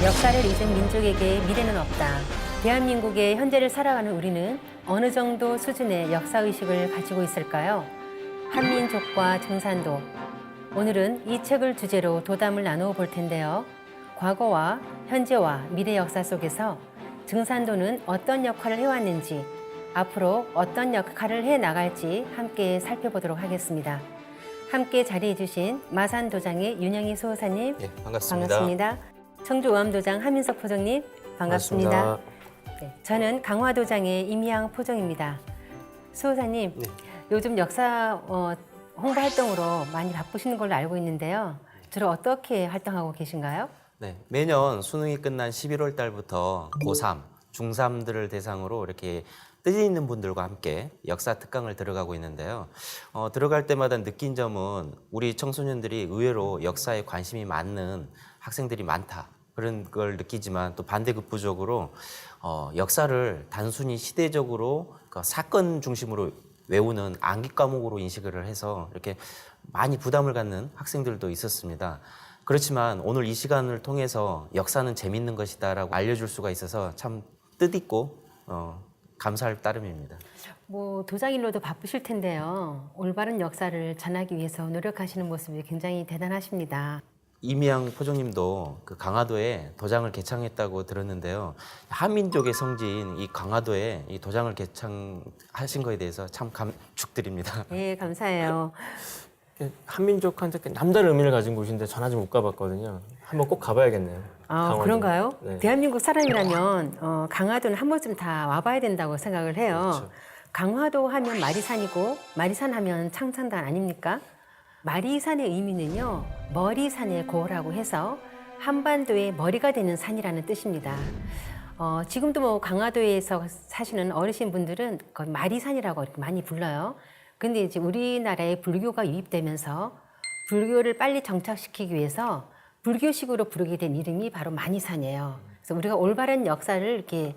역사를 잊은 민족에게 미래는 없다. 대한민국의 현재를 살아가는 우리는 어느 정도 수준의 역사의식을 가지고 있을까요? 한민족과 증산도. 오늘은 이 책을 주제로 도담을 나누어 볼 텐데요. 과거와 현재와 미래 역사 속에서 증산도는 어떤 역할을 해왔는지, 앞으로 어떤 역할을 해 나갈지 함께 살펴보도록 하겠습니다. 함께 자리해 주신 마산도장의 윤영희 수호사님, 네, 반갑습니다. 반갑습니다. 청주의암도장 한민석 포정님, 반갑습니다. 네, 저는 강화도장의 임희양 포정입니다. 수호사님, 네. 요즘 역사 홍보 활동으로 많이 바쁘시는 걸로 알고 있는데요. 주로 어떻게 활동하고 계신가요? 네, 매년 수능이 끝난 11월 달부터 고3, 중3들을 대상으로 이렇게 뜻이 있는 분들과 함께 역사 특강을 들어가고 있는데요. 들어갈 때마다 느낀 점은 우리 청소년들이 의외로 역사에 관심이 많은 학생들이 많다. 그런 걸 느끼지만 또 반대급부적으로 역사를 단순히 시대적으로 그 사건 중심으로 외우는 암기 과목으로 인식을 해서 이렇게 많이 부담을 갖는 학생들도 있었습니다. 그렇지만 오늘 이 시간을 통해서 역사는 재밌는 것이다라고 알려줄 수가 있어서 참 뜻있고 감사할 따름입니다. 도장일로도 바쁘실 텐데요. 올바른 역사를 전하기 위해서 노력하시는 모습이 굉장히 대단하십니다. 임희양 포정님도 그 강화도에 도장을 개창했다고 들었는데요. 한민족의 성지인 이 강화도에 이 도장을 개창하신 거에 대해서 참 감축드립니다. 네, 감사해요. 한민족한테 남다른 의미를 가진 곳인데 전 아직 못 가봤거든요. 한번 꼭 가봐야겠네요. 강화도. 그런가요? 네. 대한민국 사람이라면 강화도는 한 번쯤 다 와봐야 된다고 생각을 해요. 그렇죠. 강화도 하면 마리산이고 마리산 하면 창산단 아닙니까? 마리산의 의미는요, 머리산의 고라고 해서 한반도의 머리가 되는 산이라는 뜻입니다. 지금도 강화도에서 사시는 어르신분들은 거의 마리산이라고 이렇게 많이 불러요. 근데 이제 우리나라에 불교가 유입되면서 불교를 빨리 정착시키기 위해서 불교식으로 부르게 된 이름이 바로 마니산이에요. 그래서 우리가 올바른 역사를 이렇게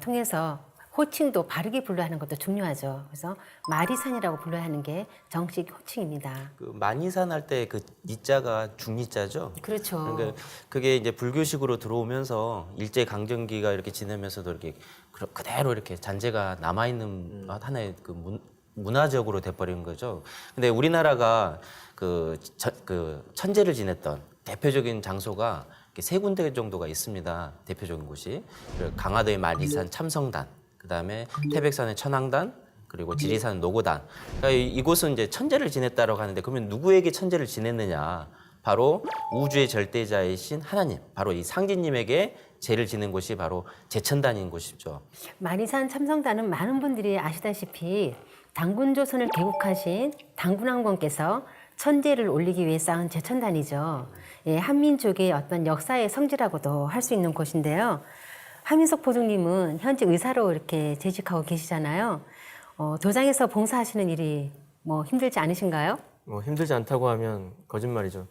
통해서 호칭도 바르게 불러야 하는 것도 중요하죠. 그래서 마리산이라고 불러야 하는 게 정식 호칭입니다. 그 만이산 할 때 그 니자가 중니자죠. 그렇죠. 그러니까 그게 이제 불교식으로 들어오면서 일제 강점기가 이렇게 지나면서도 이렇게 그대로 이렇게 잔재가 남아 있는 하나의 그 문화적으로 돼버린 거죠. 근데 우리나라가 그 천재를 지냈던 대표적인 장소가 세 군데 정도가 있습니다. 대표적인 곳이 강화도의 만이산 참성단, 그다음에 태백산의 천왕단, 그리고 지리산 노고단. 그러니까 이곳은 이제 천재를 지냈다라고 하는데 그러면 누구에게 천재를 지냈느냐? 바로 우주의 절대자이신 하나님, 바로 이 상진님에게 제를 지는 곳이 바로 제천단인 곳이죠. 마리산 참성단은 많은 분들이 아시다시피 당군조선을 개국하신 당군왕건께서 천재를 올리기 위해 쌓은 제천단이죠. 예, 한민족의 어떤 역사의 성지라고도 할 수 있는 곳인데요. 한민석 포정님은 현재 의사로 이렇게 재직하고 계시잖아요. 도장에서 봉사하시는 일이 힘들지 않으신가요? 힘들지 않다고 하면 거짓말이죠.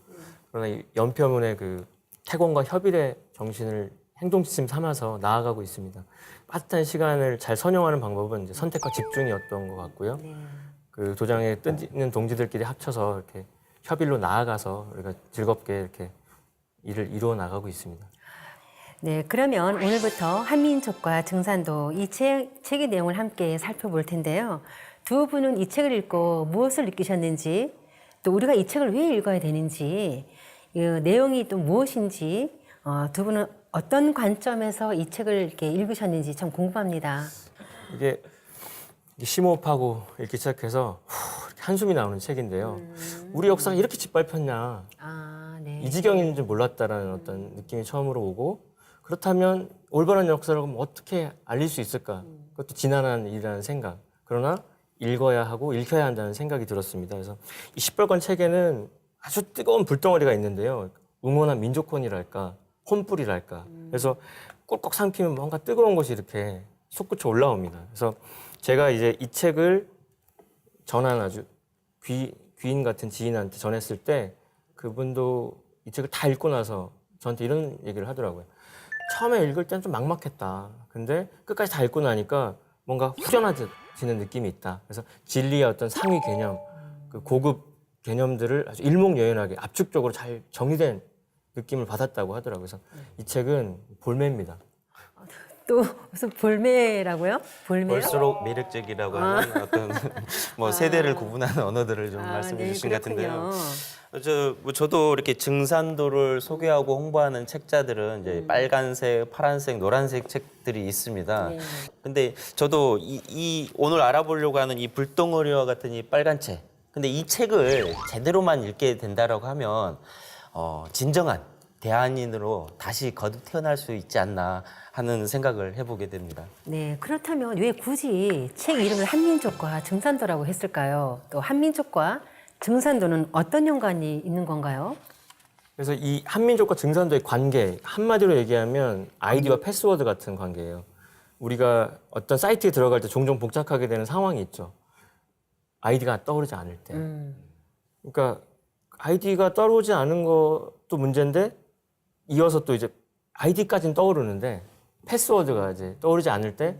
그러나 이 연표문의 그 태공과 협일의 정신을 행동지침 삼아서 나아가고 있습니다. 빠듯한 시간을 잘 선용하는 방법은 이제 선택과 집중이었던 것 같고요. 네. 그 도장에 뜨는 동지들끼리 합쳐서 이렇게 협일로 나아가서 우리가 즐겁게 이렇게 일을 이루어 나가고 있습니다. 네, 그러면 오늘부터 한민족과 증산도 이 책의 내용을 함께 살펴볼 텐데요. 두 분은 이 책을 읽고 무엇을 느끼셨는지, 또 우리가 이 책을 왜 읽어야 되는지, 이 내용이 또 무엇인지, 두 분은 어떤 관점에서 이 책을 이렇게 읽으셨는지 참 궁금합니다. 이게 심호흡하고 읽기 시작해서 한숨이 나오는 책인데요. 우리 역사가 이렇게 짓밟혔냐, 네. 이 지경인 줄 몰랐다라는 어떤 느낌이 처음으로 오고, 그렇다면 올바른 역사를 그럼 어떻게 알릴 수 있을까? 그것도 지난한 일이라는 생각. 그러나 읽어야 하고 읽혀야 한다는 생각이 들었습니다. 그래서 이 시뻘건 책에는 아주 뜨거운 불덩어리가 있는데요. 응원한 민족혼이랄까, 혼불이랄까. 그래서 꿀꺽 삼키면 뭔가 뜨거운 것이 이렇게 솟구쳐 올라옵니다. 그래서 제가 이제 이 책을 전한 아주 귀인 같은 지인한테 전했을 때 그분도 이 책을 다 읽고 나서 저한테 이런 얘기를 하더라고요. 처음에 읽을 때는 좀 막막했다. 근데 끝까지 다 읽고 나니까 뭔가 후련해지는 느낌이 있다. 그래서 진리의 어떤 상위 개념, 그 고급 개념들을 아주 일목요연하게 압축적으로 잘 정리된 느낌을 받았다고 하더라고요. 그래서 이 책은 볼매입니다. 또 무슨 볼매라고요? 볼매요? 볼수록 매력적이라고 하는 어떤 뭐 세대를 구분하는 언어들을 좀 말씀해 네, 주신 것 같은데요. 그렇군요. 저도 이렇게 증산도를 소개하고 홍보하는 책자들은 이제 빨간색, 파란색, 노란색 책들이 있습니다. 네. 근데 저도 이 오늘 알아보려고 하는 이 불덩어리와 같은 이 빨간 책. 근데 이 책을 제대로만 읽게 된다라고 하면 진정한 대한인으로 다시 거듭 태어날 수 있지 않나 하는 생각을 해보게 됩니다. 네, 그렇다면 왜 굳이 책 이름을 한민족과 증산도라고 했을까요? 또 한민족과 증산도는 어떤 연관이 있는 건가요? 그래서 이 한민족과 증산도의 관계, 한마디로 얘기하면 아이디와 패스워드 같은 관계예요. 우리가 어떤 사이트에 들어갈 때 종종 복잡하게 되는 상황이 있죠. 아이디가 떠오르지 않을 때. 그러니까 아이디가 떠오르지 않은 것도 문제인데 이어서 또 이제 아이디까지는 떠오르는데 패스워드가 이제 떠오르지 않을 때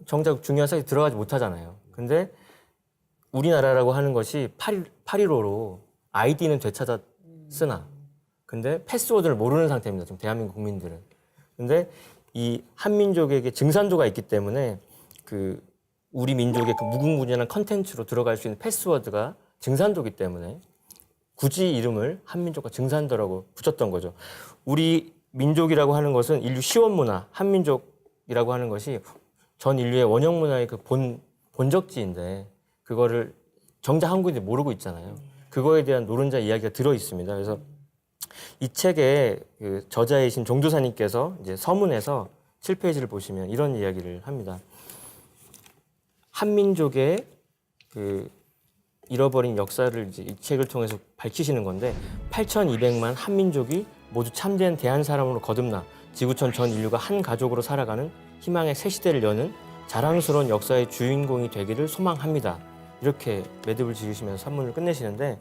정작 중요한 사이트에 들어가지 못하잖아요. 근데 우리나라라고 하는 것이 8.15로 아이디는 되찾아 쓰나 근데 패스워드를 모르는 상태입니다. 지금 대한민국 국민들은. 근데 이 한민족에게 증산도가 있기 때문에 그 우리 민족의 그 무궁무진한 컨텐츠로 들어갈 수 있는 패스워드가 증산도이기 때문에 굳이 이름을 한민족과 증산도라고 붙였던 거죠. 우리 민족이라고 하는 것은 인류 시원문화, 한민족이라고 하는 것이 전 인류의 원형문화의 그 본적지인데 그거를 정작 한국인들이 모르고 있잖아요. 그거에 대한 노른자 이야기가 들어 있습니다. 그래서 이 책의 그 저자이신 종조사님께서 이제 서문에서 7페이지를 보시면 이런 이야기를 합니다. 한민족의 그 잃어버린 역사를 이제 이 책을 통해서 밝히시는 건데 8,200만 한민족이 모두 참된 대한 사람으로 거듭나 지구촌 전 인류가 한 가족으로 살아가는 희망의 새 시대를 여는 자랑스러운 역사의 주인공이 되기를 소망합니다. 이렇게 매듭을 지으시면서 산문을 끝내시는데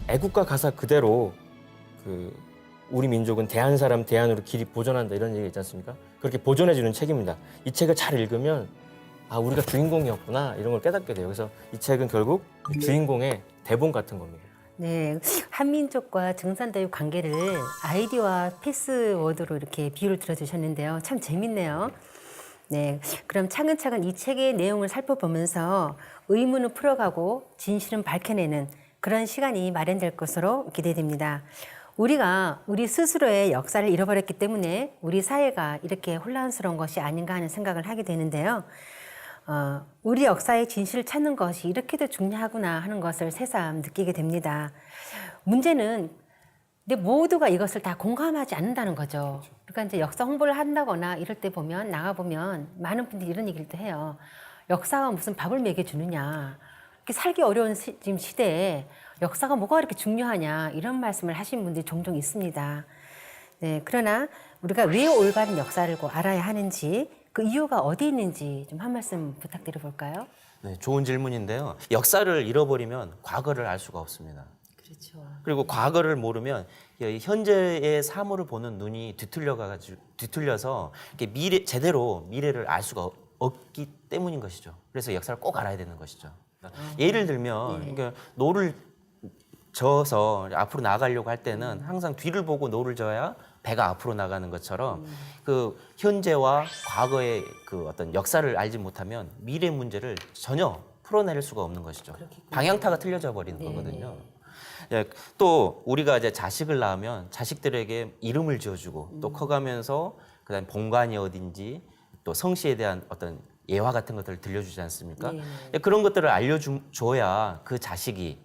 애국가 가사 그대로 그 우리 민족은 대한 사람 대안으로 길이 보존한다 이런 얘기가 있지 않습니까? 그렇게 보존해주는 책입니다. 이 책을 잘 읽으면 아 우리가 주인공이었구나 이런 걸 깨닫게 돼요. 그래서 이 책은 결국 주인공의 대본 같은 겁니다. 네, 한민족과 증산도의 관계를 아이디와 패스워드로 이렇게 비유를 들어주셨는데요. 참 재밌네요. 네, 그럼 차근차근 이 책의 내용을 살펴보면서 의문을 풀어가고 진실은 밝혀내는 그런 시간이 마련될 것으로 기대됩니다. 우리가 우리 스스로의 역사를 잃어버렸기 때문에 우리 사회가 이렇게 혼란스러운 것이 아닌가 하는 생각을 하게 되는데요. 우리 역사의 진실을 찾는 것이 이렇게도 중요하구나 하는 것을 새삼 느끼게 됩니다. 문제는 근데 모두가 이것을 다 공감하지 않는다는 거죠. 그러니까 이제 역사 홍보를 한다거나 이럴 때 보면 나가보면 많은 분들이 이런 얘기를 또 해요. 역사가 무슨 밥을 먹여주느냐. 이렇게 살기 어려운 지금 시대에 역사가 뭐가 이렇게 중요하냐 이런 말씀을 하신 분들이 종종 있습니다. 네, 그러나 우리가 왜 올바른 역사를 알아야 하는지 그 이유가 어디 있는지 좀 한 말씀 부탁드려 볼까요? 네, 좋은 질문인데요. 역사를 잃어버리면 과거를 알 수가 없습니다. 그렇죠. 그리고 과거를 모르면 현재의 사물을 보는 눈이 뒤틀려서 이렇게 제대로 미래를 알 수가 없기 때문인 것이죠. 그래서 역사를 꼭 알아야 되는 것이죠. 예를 들면 그러니까 노를 저어서 앞으로 나가려고 할 때는 항상 뒤를 보고 노를 저어야 배가 앞으로 나가는 것처럼 그 현재와 과거의 그 어떤 역사를 알지 못하면 미래 문제를 전혀 풀어낼 수가 없는 것이죠. 방향타가 틀려져 버리는 거거든요. 예, 또 우리가 이제 자식을 낳으면 자식들에게 이름을 지어주고 또 커가면서 그다음 본관이 어딘지 또 성씨에 대한 어떤 예화 같은 것들을 들려주지 않습니까? 예, 그런 것들을 알려줘야 그 자식이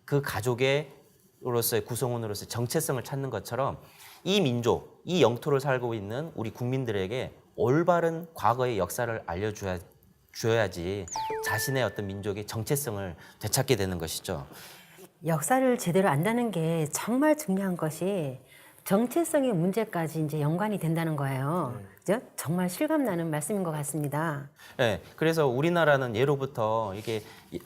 그 가족으로서의 구성원으로서의 정체성을 찾는 것처럼 이 민족, 이 영토를 살고 있는 우리 국민들에게 올바른 과거의 역사를 알려줘야지 자신의 어떤 민족의 정체성을 되찾게 되는 것이죠. 역사를 제대로 안다는 게 정말 중요한 것이 정체성의 문제까지 이제 연관이 된다는 거예요. 그죠? 정말 실감나는 말씀인 것 같습니다. 네, 그래서 우리나라는 예로부터 이게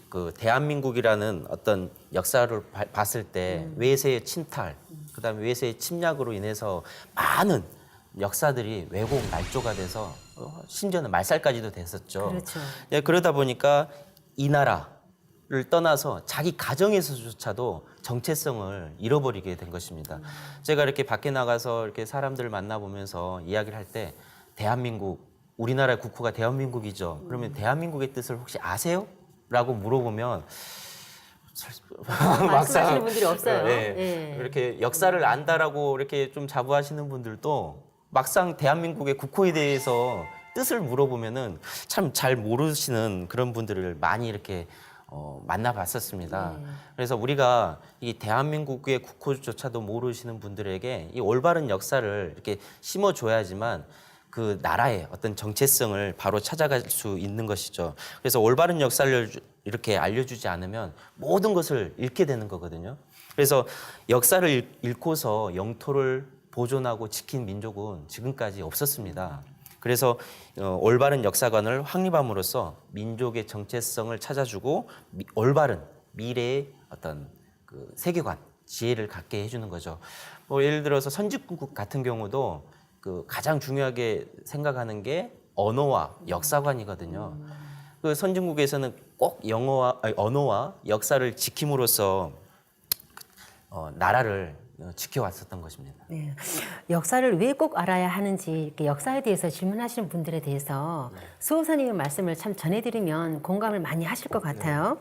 그 대한민국이라는 어떤 역사를 봤을 때 외세의 침탈, 그다음에 외세의 침략으로 인해서 많은 역사들이 왜곡 날조가 돼서 심지어는 말살까지도 됐었죠. 그렇죠. 예, 그러다 보니까 이 나라 떠나서 자기 가정에서조차도 정체성을 잃어버리게 된 것입니다. 제가 이렇게 밖에 나가서 이렇게 사람들을 만나보면서 이야기를 할 때 대한민국, 우리나라 국호가 대한민국이죠. 그러면 대한민국의 뜻을 혹시 아세요? 라고 물어보면 말씀하시는 분들이 없어요. 예, 예. 이렇게 역사를 안다라고 이렇게 좀 자부하시는 분들도 막상 대한민국의 국호에 대해서 뜻을 물어보면은 참 잘 모르시는 그런 분들을 많이 이렇게 만나봤었습니다. 그래서 우리가 이 대한민국의 국호조차도 모르시는 분들에게 이 올바른 역사를 이렇게 심어줘야지만 그 나라의 어떤 정체성을 바로 찾아갈 수 있는 것이죠. 그래서 올바른 역사를 이렇게 알려주지 않으면 모든 것을 잃게 되는 거거든요. 그래서 역사를 잃고서 영토를 보존하고 지킨 민족은 지금까지 없었습니다. 그래서 올바른 역사관을 확립함으로써 민족의 정체성을 찾아주고 올바른 미래의 어떤 그 세계관, 지혜를 갖게 해주는 거죠. 뭐 예를 들어서 선진국 같은 경우도 그 가장 중요하게 생각하는 게 언어와 역사관이거든요. 그 선진국에서는 꼭 언어와 역사를 지킴으로써 나라를 지켜왔었던 것입니다. 네. 역사를 왜 꼭 알아야 하는지 이렇게 역사에 대해서 질문하시는 분들에 대해서 수 선생님의 말씀을 참 전해드리면 공감을 많이 하실 것 같아요.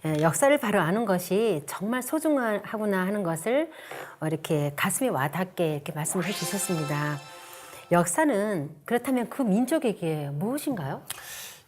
예, 역사를 바로 아는 것이 정말 소중하구나 하는 것을 이렇게 가슴에 와닿게 이렇게 말씀을 해주셨습니다. 역사는 그렇다면 그 민족에게 무엇인가요?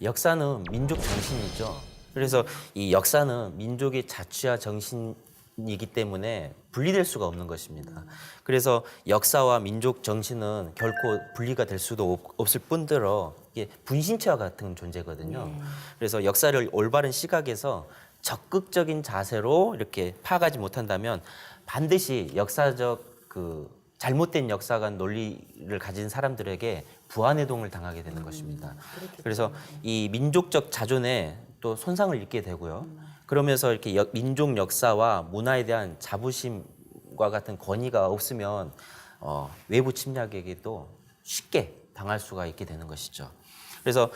역사는 민족 정신이죠. 그래서 이 역사는 민족의 자취와 정신이기 때문에 분리될 수가 없는 것입니다. 그래서 역사와 민족 정신은 결코 분리가 될 수도 없을 뿐더러 이게 분신체와 같은 존재거든요. 그래서 역사를 올바른 시각에서 적극적인 자세로 이렇게 파악하지 못한다면 반드시 역사적 그 잘못된 역사관 논리를 가진 사람들에게 부안해동을 당하게 되는 것입니다. 그래서 이 민족적 자존에 또 손상을 입게 되고요. 그러면서 이렇게 민족 역사와 문화에 대한 자부심과 같은 권위가 없으면 외부 침략에게도 쉽게 당할 수가 있게 되는 것이죠. 그래서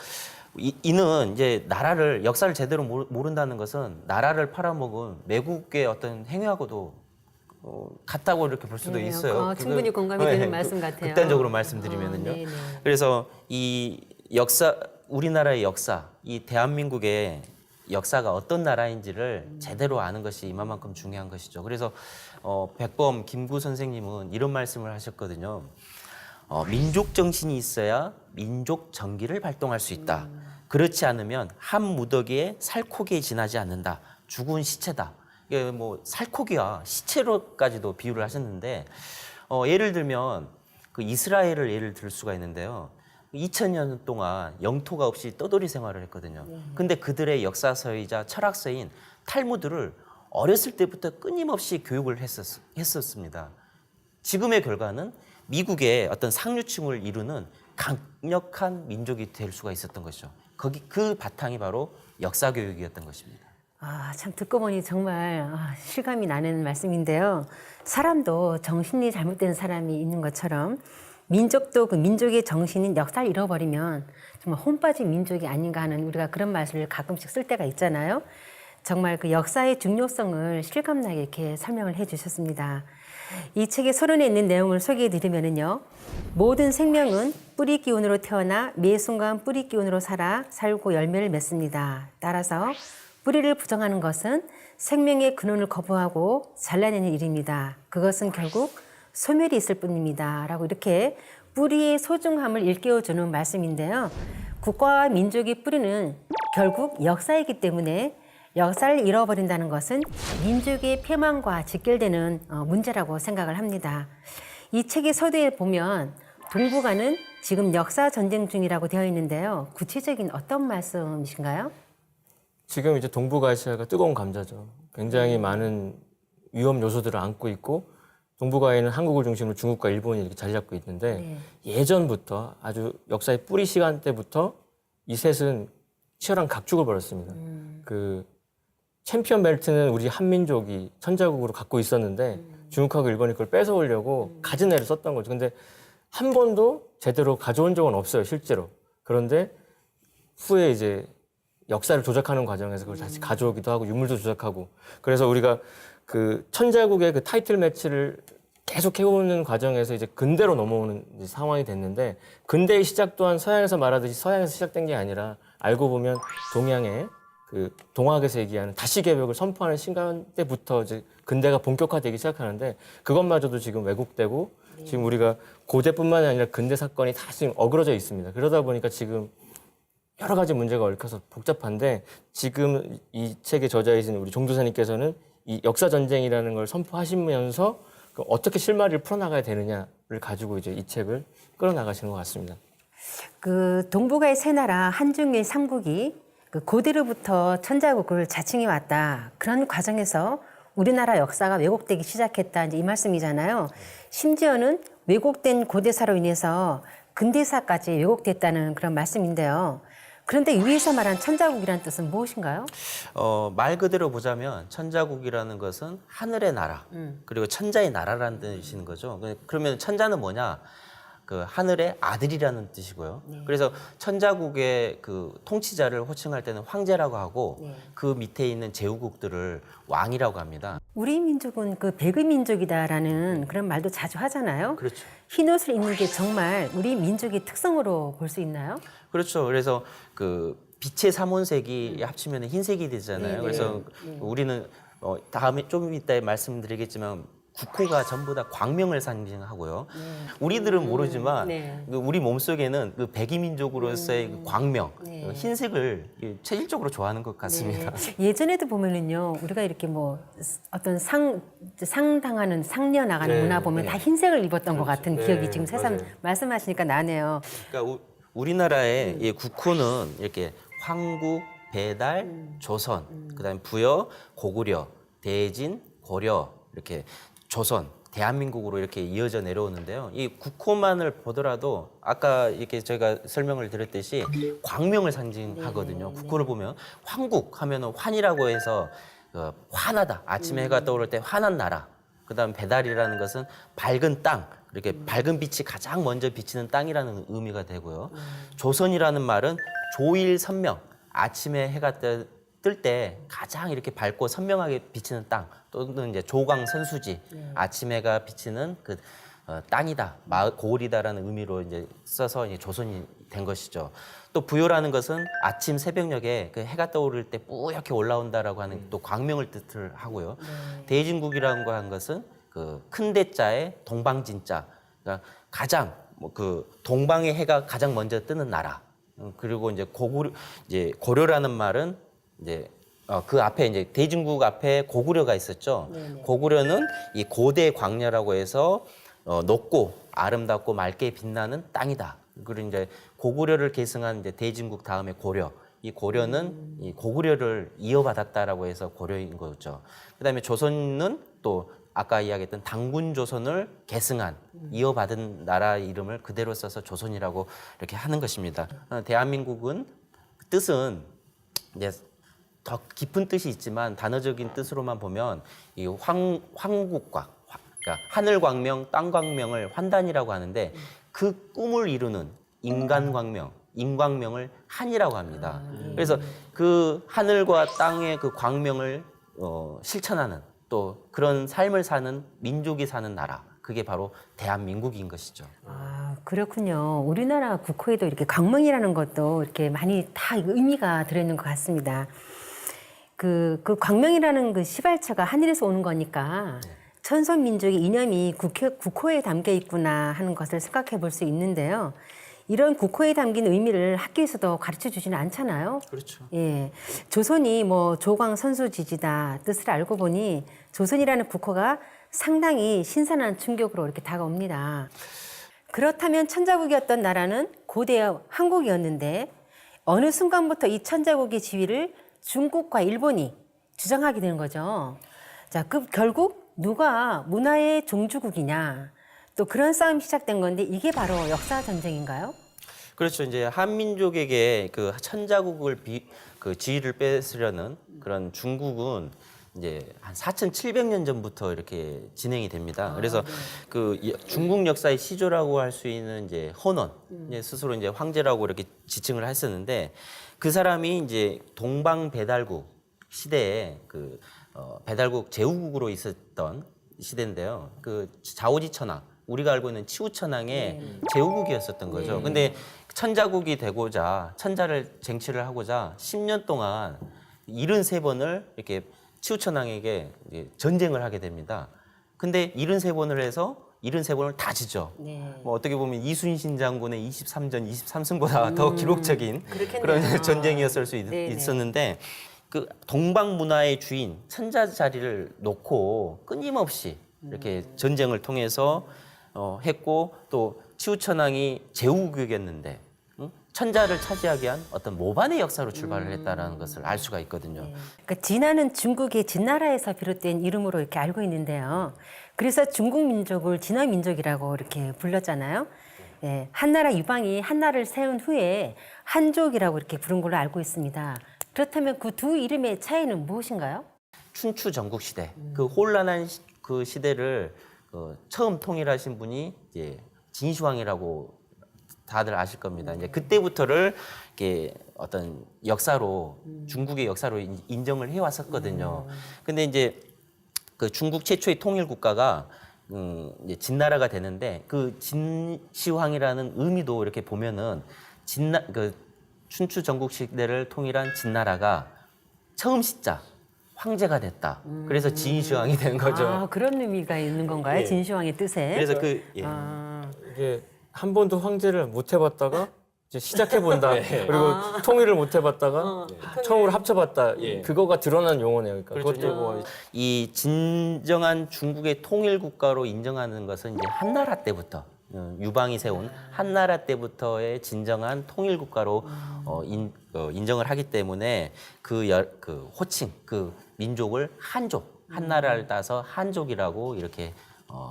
이는 이제 나라를 역사를 제대로 모른다는 것은 나라를 팔아먹은 매국의 어떤 행위하고도 같다고 이렇게 볼 수도 네, 있어요. 충분히 공감이 되는 말씀 같아요. 극단적으로 말씀드리면은요. 네네. 그래서 이 역사, 우리나라의 역사, 이 대한민국의 역사가 어떤 나라인지를 제대로 아는 것이 이만큼 중요한 것이죠. 그래서 백범 김구 선생님은 이런 말씀을 하셨거든요. 민족 정신이 있어야 민족 정기를 발동할 수 있다. 그렇지 않으면 한 무더기에 살코기에 지나지 않는다. 죽은 시체다. 이게 뭐 살코기와 시체로까지도 비유를 하셨는데 예를 들면 그 이스라엘을 예를 들 수가 있는데요. 2000년 동안 영토가 없이 떠돌이 생활을 했거든요. 근데 그들의 역사서이자 철학서인 탈무드를 어렸을 때부터 끊임없이 교육을 했었습니다. 지금의 결과는 미국의 어떤 상류층을 이루는 강력한 민족이 될 수가 있었던 것이죠. 그 바탕이 바로 역사 교육이었던 것입니다. 참 듣고 보니 정말 실감이 나는 말씀인데요. 사람도 정신이 잘못된 사람이 있는 것처럼 민족도 그 민족의 정신인 역사를 잃어버리면 정말 혼 빠진 민족이 아닌가 하는 우리가 그런 말을 가끔씩 쓸 때가 있잖아요. 정말 그 역사의 중요성을 실감나게 이렇게 설명을 해 주셨습니다. 이 책의 서론에 있는 내용을 소개해 드리면요. 모든 생명은 뿌리 기운으로 태어나 매 순간 뿌리 기운으로 살고 열매를 맺습니다. 따라서 뿌리를 부정하는 것은 생명의 근원을 거부하고 잘라내는 일입니다. 그것은 결국 소멸이 있을 뿐입니다. 라고 이렇게 뿌리의 소중함을 일깨워주는 말씀인데요. 국가와 민족의 뿌리는 결국 역사이기 때문에 역사를 잃어버린다는 것은 민족의 폐망과 직결되는 문제라고 생각을 합니다. 이 책의 서두에 보면 동북아는 지금 역사 전쟁 중이라고 되어 있는데요. 구체적인 어떤 말씀이신가요? 지금 이제 동북아시아가 뜨거운 감자죠. 굉장히 많은 위험 요소들을 안고 있고 동북아에는 한국을 중심으로 중국과 일본이 이렇게 자리 잡고 있는데 예전부터 아주 역사의 뿌리 시간 때부터 이 셋은 치열한 각축을 벌였습니다. 그 챔피언 벨트는 우리 한민족이 천자국으로 갖고 있었는데 중국하고 일본이 그걸 뺏어오려고 갖은 애를 썼던 거죠. 근데 한 번도 제대로 가져온 적은 없어요, 실제로. 그런데 후에 이제 역사를 조작하는 과정에서 그걸 다시 가져오기도 하고 유물도 조작하고 그래서 우리가 그 천자국의 그 타이틀 매치를 계속 해오는 과정에서 이제 근대로 넘어오는 이제 상황이 됐는데 근대의 시작 또한 서양에서 말하듯이 서양에서 시작된 게 아니라 알고 보면 동양의 그 동학에서 얘기하는 다시개벽을 선포하는 시간 때부터 이제 근대가 본격화되기 시작하는데 그것마저도 지금 왜곡되고 지금 우리가 고대뿐만이 아니라 근대 사건이 다 지금 어그러져 있습니다. 그러다 보니까 지금 여러 가지 문제가 얽혀서 복잡한데 지금 이 책의 저자이신 우리 종도사님께서는 이 역사 전쟁이라는 걸 선포하시면서 그 어떻게 실마리를 풀어나가야 되느냐를 가지고 이제 이 책을 끌어나가시는 것 같습니다. 그 동북아의 세 나라 한중일 삼국이 그 고대로부터 천자국을 자칭해 왔다. 그런 과정에서 우리나라 역사가 왜곡되기 시작했다. 이제 이 말씀이잖아요. 심지어는 왜곡된 고대사로 인해서 근대사까지 왜곡됐다는 그런 말씀인데요. 그런데 위에서 말한 천자국이라는 뜻은 무엇인가요? 말 그대로 보자면 천자국이라는 것은 하늘의 나라 그리고 천자의 나라라는 뜻인 거죠. 그러면 천자는 뭐냐? 그 하늘의 아들이라는 뜻이고요. 그래서 천자국의 그 통치자를 호칭할 때는 황제라고 하고 그 밑에 있는 제후국들을 왕이라고 합니다. 우리 민족은 그 백의 민족이다라는 그런 말도 자주 하잖아요. 그렇죠. 흰 옷을 입는 게 정말 우리 민족의 특성으로 볼 수 있나요? 그렇죠. 그래서 그 빛의 삼원색이 합치면 흰색이 되잖아요. 그래서 우리는 다음에 좀 이따 말씀드리겠지만 국호가 전부 다 광명을 상징하고요. 우리들은 모르지만 그 우리 몸속에는 그 백이민족으로서의 그 광명, 그 흰색을 체질적으로 좋아하는 것 같습니다. 예전에도 보면은요, 우리가 이렇게 뭐 어떤 상당하는 상려 나가는 문화 보면 다 흰색을 입었던 것 같은 기억이 지금 새삼 말씀하시니까 나네요. 그러니까 우리나라의 이 국호는 이렇게 황국, 배달, 조선, 그다음에 부여, 고구려, 대진, 고려 이렇게 조선, 대한민국으로 이렇게 이어져 내려오는데요. 이 국호만을 보더라도 아까 이렇게 저희가 설명을 드렸듯이 광명을 상징하거든요. 국호를 보면 황국 하면은 환이라고 해서 환하다. 아침에 해가 떠오를 때 환한 나라. 그다음 배달이라는 것은 밝은 땅. 이렇게 밝은 빛이 가장 먼저 비치는 땅이라는 의미가 되고요. 조선이라는 말은 조일 선명. 아침에 해가 뜰 때 가장 이렇게 밝고 선명하게 비치는 땅 또는 이제 조광 선수지 아침 해가 비치는 그 땅이다 고을이다라는 의미로 이제 써서 이제 조선이 된 것이죠. 또 부여라는 것은 아침 새벽녘에 그 해가 떠오를 때 뿌옇게 올라온다라고 하는 또 광명을 뜻을 하고요. 대진국이라고 하는 것은 그 큰 대자에 동방진자 그러니까 가장 뭐 그 동방의 해가 가장 먼저 뜨는 나라. 그리고 이제 고려라는 말은 이제 그 앞에 이제 대진국 앞에 고구려가 있었죠. 고구려는 이 고대 광야라고 해서 높고 아름답고 맑게 빛나는 땅이다. 그리고 이제 고구려를 계승한 이제 대진국 다음에 고려. 이 고려는 이 고구려를 이어받았다라고 해서 고려인 거죠. 그다음에 조선은 또 아까 이야기했던 당군 조선을 계승한 이어받은 나라 이름을 그대로 써서 조선이라고 이렇게 하는 것입니다. 대한민국은 뜻은 이제 더 깊은 뜻이 있지만 단어적인 뜻으로만 보면 이 황국과 그러니까 하늘 광명, 땅 광명을 환단이라고 하는데 그 꿈을 이루는 인간 광명, 인광명을 한이라고 합니다. 그래서 그 하늘과 땅의 그 광명을 실천하는 또 그런 삶을 사는 민족이 사는 나라. 그게 바로 대한민국인 것이죠. 아, 그렇군요. 우리나라 국호에도 이렇게 광명이라는 것도 이렇게 많이 다 의미가 들어있는 것 같습니다. 그 광명이라는 그 시발처가 하늘에서 오는 거니까 천선 민족의 이념이 국호에 담겨 있구나 하는 것을 생각해 볼 수 있는데요. 이런 국호에 담긴 의미를 학교에서도 가르쳐 주지는 않잖아요. 그렇죠. 예. 조선이 뭐 조광 선수지지다 뜻을 알고 보니 조선이라는 국호가 상당히 신선한 충격으로 이렇게 다가옵니다. 그렇다면 천자국이었던 나라는 고대 한국이었는데 어느 순간부터 이 천자국의 지위를 중국과 일본이 주장하게 되는 거죠. 자, 결국 누가 문화의 종주국이냐 또 그런 싸움이 시작된 건데 이게 바로 역사 전쟁인가요? 그렇죠. 이제 한민족에게 그 천자국을 그 지위를 뺏으려는 그런 중국은 이제 한 4,700년 전부터 이렇게 진행이 됩니다. 그래서 그 중국 역사의 시조라고 할 수 있는 이제 헌원, 이제 스스로 이제 황제라고 이렇게 지칭을 했었는데 그 사람이 이제 동방 배달국 시대에 그 배달국 제후국으로 있었던 시대인데요. 그 좌우지천왕, 우리가 알고 있는 치우천왕의 제후국이었었던 거죠. 근데 천자국이 되고자 천자를 쟁취를 하고자 10년 동안 73번을 이렇게 치우천왕에게 이제 전쟁을 하게 됩니다. 근데 73번을 해서 73번을 다 지죠. 네. 뭐 어떻게 보면 이순신 장군의 23전 23승보다 더 기록적인 그렇겠네요. 그런 전쟁이었을 수 네네. 있었는데 그 동방 문화의 주인 천자 자리를 놓고 끊임없이 이렇게 전쟁을 통해서 했고 또 치우천왕이 제후국이었는데 천자를 차지하게 한 어떤 모반의 역사로 출발을 했다라는 것을 알 수가 있거든요. 그러니까 진화는 중국의 진나라에서 비롯된 이름으로 이렇게 알고 있는데요. 그래서 중국 민족을 진화 민족이라고 이렇게 불렀잖아요. 예, 한나라 유방이 한나라를 세운 후에 한족이라고 이렇게 부른 걸로 알고 있습니다. 그렇다면 그 두 이름의 차이는 무엇인가요? 춘추 전국 시대 그 혼란한 그 시대를 처음 통일하신 분이 이제 진시황이라고 다들 아실 겁니다. 이제 그때부터를 이렇게 어떤 역사로 중국의 역사로 인정을 해왔었거든요. 근데 이제 그 중국 최초의 통일 국가가 이제 진나라가 되는데 그 진시황이라는 의미도 이렇게 보면은 그 춘추 전국 시대를 통일한 진나라가 처음 시자 황제가 됐다. 그래서 진시황이 된 거죠. 아, 그런 의미가 있는 건가요? 예. 진시황의 뜻에? 그래서 이게 한 번도 황제를 못 해봤다가 이제 시작해 본다. 그리고 통일을 못 해봤다가 처음으로 합쳐봤다. 그거가 드러난 용어네요. 그러니까 그것도 뭐 이 진정한 중국의 통일 국가로 인정하는 것은 이제 한나라 때부터 유방이 세운 한나라 때부터의 진정한 통일 국가로 인정을 하기 때문에 그 호칭 그 민족을 한족 한나라를 따서 한족이라고 이렇게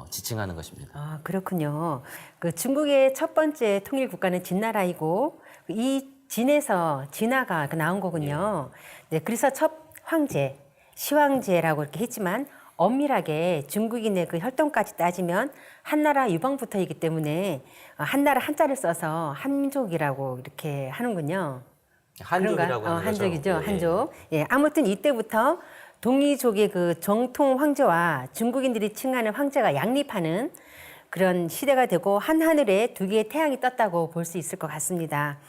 지칭하는 것입니다. 아, 그렇군요. 그 중국의 첫 번째 통일 국가는 진나라이고 이 진에서 진화가 나온 거군요. 네, 그래서 첫 황제, 시황제라고 이렇게 했지만 엄밀하게 중국인의 그 혈통까지 따지면 한나라 유방부터이기 때문에 한나라 한자를 써서 한족이라고 이렇게 하는군요. 한족이라고 그런가요? 하는 거죠. 한족이죠, 예. 한족. 예, 아무튼 이때부터 동이족의 그 정통 황제와 중국인들이 칭하는 황제가 양립하는 그런 시대가 되고 한 하늘에 두 개의 태양이 떴다고 볼 수 있을 것 같습니다.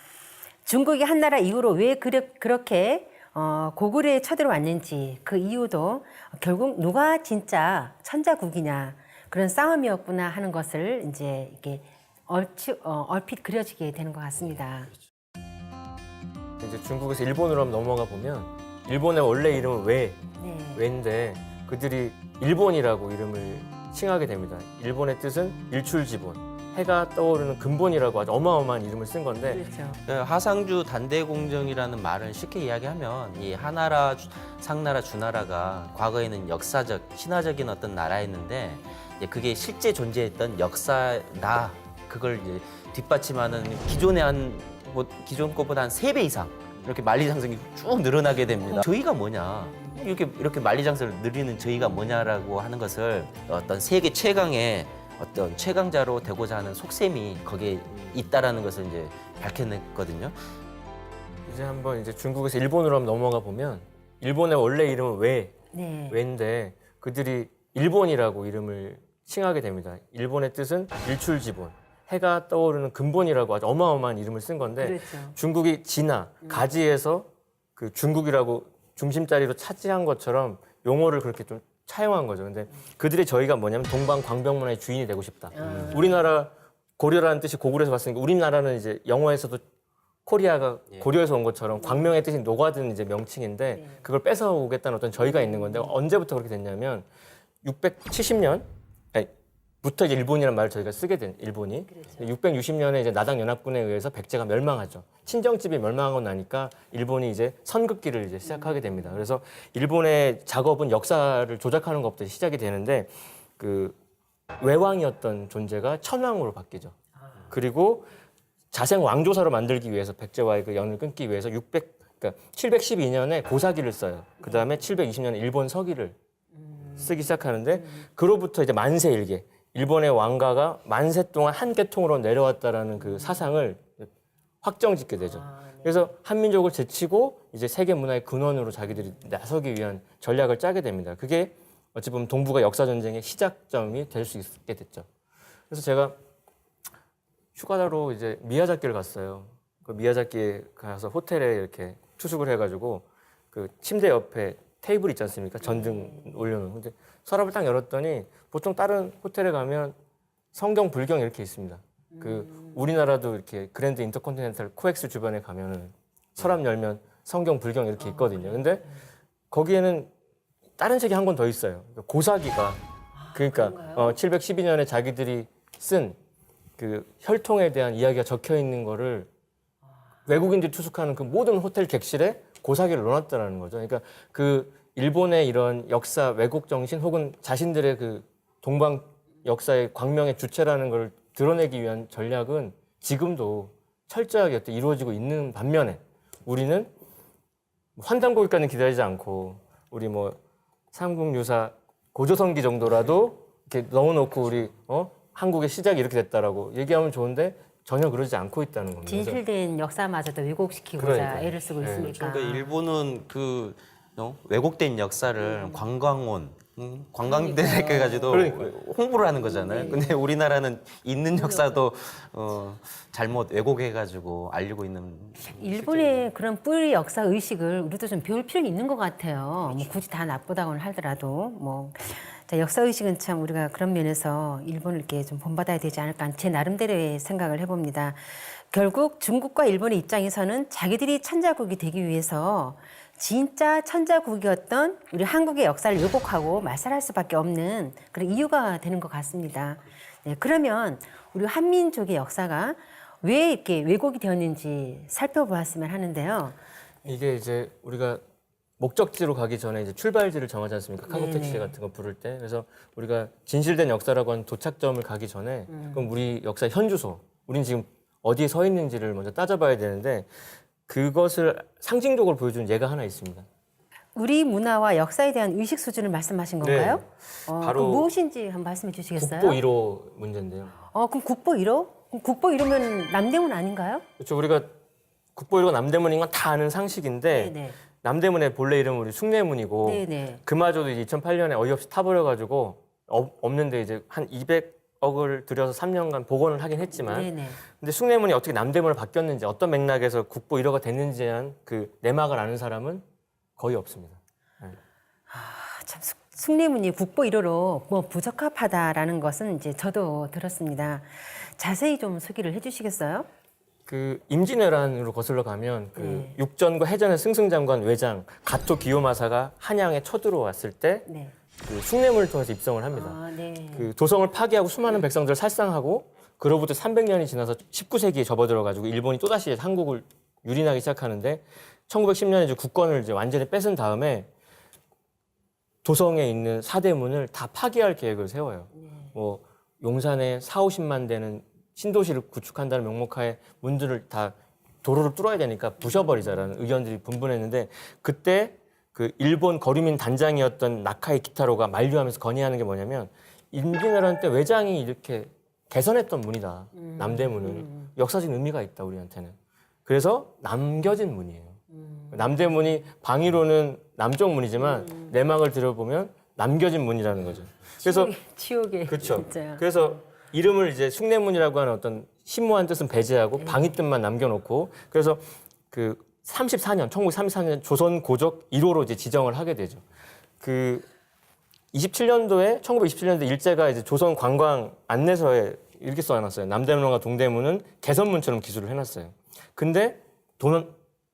중국이 한나라 이후로 왜 그렇게 고구려에 쳐들어왔는지 그 이유도 결국 누가 진짜 천자국이냐 그런 싸움이었구나 하는 것을 이제 이렇게 얼핏 그려지게 되는 것 같습니다. 이제 중국에서 일본으로 한번 넘어가 보면 일본의 원래 이름은 네. 외인데 그들이 일본이라고 이름을 칭하게 됩니다. 일본의 뜻은 일출지본, 해가 떠오르는 근본이라고 아주 어마어마한 이름을 쓴 건데 그렇죠. 하상주 단대공정이라는 말을 쉽게 이야기하면 이 하나라, 상나라, 주나라가 과거에는 역사적, 신화적인 어떤 나라였는데 이제 그게 실제 존재했던 역사다. 그걸 이제 뒷받침하는 기존의 기존 것보다 한 3배 이상 이렇게 만리장성이 쭉 늘어나게 됩니다. 저희가 뭐냐? 이렇게 만리장성을 누리는 저희가 뭐냐라고 하는 것을 어떤 세계 최강의 어떤 최강자로 되고자 하는 속셈이 거기에 있다라는 것을 이제 밝혀냈거든요. 이제 한번 이제 중국에서 일본으로 한번 넘어가 보면 일본의 원래 이름은 네. 외인데 그들이 일본이라고 이름을 칭하게 됩니다. 일본의 뜻은 일출지본, 해가 떠오르는 근본이라고 아주 어마어마한 이름을 쓴 건데 그렇죠. 중국이 진화, 가지에서 그 중국이라고 중심자리로 차지한 것처럼 용어를 그렇게 좀 차용한 거죠. 근데 그들의 저희가 뭐냐면 동방 광병문화의 주인이 되고 싶다. 우리나라 고려라는 뜻이 고구려에서 봤으니까 우리나라는 이제 영어에서도 코리아가 고려에서 온 것처럼 광명의 뜻이 녹아든 이제 명칭인데 그걸 뺏어오겠다는 어떤 저희가 있는 건데 언제부터 그렇게 됐냐면 670년 부터 이제 일본이라는 말을 저희가 쓰게 된 일본이 660년에 이제 나당 연합군에 의해서 백제가 멸망하죠. 친정집이 멸망하고 나니까 일본이 이제 선긋기를 이제 시작하게 됩니다. 그래서 일본의 작업은 역사를 조작하는 것부터 시작이 되는데 그 외왕이었던 존재가 천왕으로 바뀌죠. 그리고 자생 왕조사로 만들기 위해서 백제와의 그 연을 끊기 위해서 그러니까 712년에 고사기를 써요. 그 다음에 720년에 일본 서기를 쓰기 시작하는데 그로부터 이제 만세 일개. 일본의 왕가가 만세 동안 한 계통으로 내려왔다라는 그 사상을 확정짓게 되죠. 그래서 한민족을 제치고 이제 세계 문화의 근원으로 자기들이 나서기 위한 전략을 짜게 됩니다. 그게 어찌 보면 동북아 역사 전쟁의 시작점이 될 수 있게 됐죠. 그래서 제가 휴가로 이제 미야자키를 갔어요. 그 미야자키에 가서 호텔에 이렇게 투숙을 해가지고 그 침대 옆에 테이블 있지 않습니까? 전등 올려놓은. 근데 서랍을 딱 열었더니 보통 다른 호텔에 가면 성경, 불경 이렇게 있습니다. 그 우리나라도 이렇게 그랜드 인터컨티넨탈 코엑스 주변에 가면은 서랍 열면 성경, 불경 이렇게 있거든요. 근데 거기에는 다른 책이 한 권 더 있어요. 고사기가 그러니까 712년에 자기들이 쓴 그 혈통에 대한 이야기가 적혀 있는 거를 외국인들이 투숙하는 그 모든 호텔 객실에 고사기를 넣어놨다는 거죠. 그러니까 그 일본의 이런 역사 왜곡 정신 혹은 자신들의 그 동방 역사의 광명의 주체라는 걸 드러내기 위한 전략은 지금도 철저하게 이루어지고 있는 반면에 우리는 환단고기까지는 기다리지 않고 우리 뭐 삼국유사 고조선기 정도라도 이렇게 넣어놓고 우리 한국의 시작이 이렇게 됐다라고 얘기하면 좋은데 전혀 그러지 않고 있다는 겁니다. 진실된 역사마저도 왜곡시키고자 그러니까요. 애를 쓰고 있으니까. 그러니까 일본은 그 왜곡된 역사를 관광원, 관광객들에게 해가지고 홍보를 하는 거잖아요. 근데 우리나라는 있는 역사도 잘못 왜곡해가지고 알리고 있는. 일본의 그런 뿌리 역사 의식을 우리도 좀 배울 필요는 있는 것 같아요. 뭐 굳이 다 나쁘다고는 하더라도 뭐. 자, 역사 의식은 참 우리가 그런 면에서 일본을 이렇게 좀 본받아야 되지 않을까 제 나름대로의 생각을 해봅니다. 결국 중국과 일본의 입장에서는 자기들이 천자국이 되기 위해서 진짜 천자국이었던 우리 한국의 역사를 왜곡하고 말살할 수밖에 없는 그런 이유가 되는 것 같습니다. 네, 그러면 우리 한민족의 역사가 왜 이렇게 왜곡이 되었는지 살펴보았으면 하는데요. 이게 이제 우리가 목적지로 가기 전에 이제 출발지를 정하지 않습니까? 카고 택시 네네. 같은 거 부를 때. 그래서 우리가 진실된 역사라고 하는 도착점을 가기 전에 그럼 우리 역사 현주소, 우린 지금 어디에 서 있는지를 먼저 따져봐야 되는데 그것을 상징적으로 보여주는 예가 하나 있습니다. 우리 문화와 역사에 대한 의식 수준을 말씀하신 건가요? 바로 그럼 무엇인지 한번 말씀해 주시겠어요? 국보 1호 문제인데요. 그럼 국보 1호? 그럼 국보 1호면 남대문 아닌가요? 그렇죠. 우리가 국보 1호가 남대문인 건 다 아는 상식인데 네네. 남대문의 본래 이름은 우리 숭례문이고 네네. 그마저도 이제 2008년에 어이없이 타버려가지고 없는데 이제 한 200억을 들여서 3년간 복원을 하긴 했지만 네네. 근데 숭례문이 어떻게 남대문으로 바뀌었는지 어떤 맥락에서 국보 1호가 됐는지에 대한 그 내막을 아는 사람은 거의 없습니다. 참 숭례문이 국보 1호로 뭐 부적합하다라는 것은 이제 저도 들었습니다. 자세히 좀 소개를 해주시겠어요? 그 임진왜란으로 거슬러 가면 그 네. 육전과 해전의 승승장구한 외장 가토 기요마사가 한양에 쳐들어왔을 때 네. 그 숭례문을 통해서 입성을 합니다. 네. 그 도성을 파괴하고 수많은 백성들을 살상하고 그로부터 300년이 지나서 19세기에 접어들어가지고 일본이 또다시 한국을 유린하기 시작하는데 1910년에 이제 국권을 이제 완전히 뺏은 다음에 도성에 있는 사대문을 다 파괴할 계획을 세워요. 뭐 용산에 40~50만 되는 신도시를 구축한다는 명목하에 문들을 다 도로를 뚫어야 되니까 부셔버리자라는 의견들이 분분했는데 그때 그 일본 거류민 단장이었던 나카이 기타로가 만류하면서 건의하는 게 뭐냐면 임진왜란 때 외장이 이렇게 개선했던 문이다. 남대문은 역사적인 의미가 있다 우리한테는. 그래서 남겨진 문이에요. 남대문이 방위로는 남쪽 문이지만 내막을 들여보면 남겨진 문이라는 거죠. 그래서 치욕의 그렇죠. 진짜. 그래서 이름을 이제 숭례문이라고 하는 어떤 심오한 뜻은 배제하고 방위뜻만 남겨놓고 그래서 그 34년 1934년 조선 고적 1호로 이제 지정을 하게 되죠. 그 1927년도에 일제가 이제 조선 관광 안내서에 이렇게 써놨어요. 남대문과 동대문은 개선문처럼 기술을 해놨어요. 근데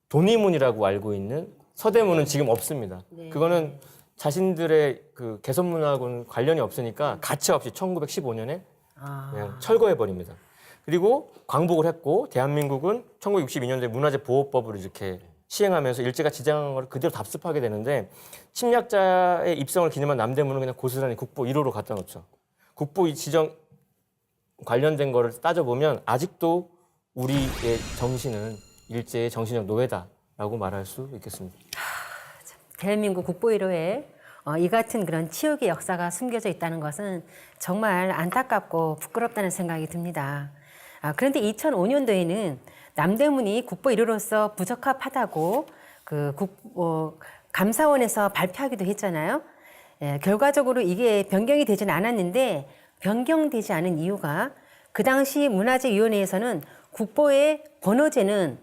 돈이문이라고 알고 있는 서대문은 지금 없습니다. 그거는 자신들의 그 개선문하고는 관련이 없으니까 가차없이 1915년에 그냥 철거해 버립니다. 그리고 광복을 했고 대한민국은 1962년도에 문화재 보호법을 이렇게 시행하면서 일제가 지정한 걸 그대로 답습하게 되는데 침략자의 입성을 기념한 남대문은 그냥 고스란히 국보 1호로 갖다 놓죠. 국보 지정 관련된 거를 따져보면 아직도 우리의 정신은 일제의 정신적 노예다라고 말할 수 있겠습니다. 대한민국 국보 1호에 이 같은 그런 치욕의 역사가 숨겨져 있다는 것은 정말 안타깝고 부끄럽다는 생각이 듭니다. 그런데 2005년도에는 남대문이 국보 1호로서 부적합하다고 감사원에서 발표하기도 했잖아요. 예, 결과적으로 이게 변경이 되지는 않았는데 변경되지 않은 이유가 그 당시 문화재위원회에서는 국보의 번호제는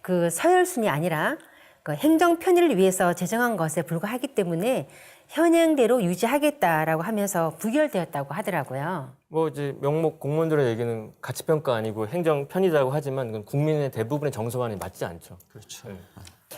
그 서열순이 아니라 그 행정 편의를 위해서 제정한 것에 불과하기 때문에 현행대로 유지하겠다라고 하면서 부결되었다고 하더라고요. 뭐 이제 명목 공무원들의 얘기는 가치평가 아니고 행정 편의라고 하지만 그건 국민의 대부분의 정서관이 맞지 않죠. 그렇죠. 네.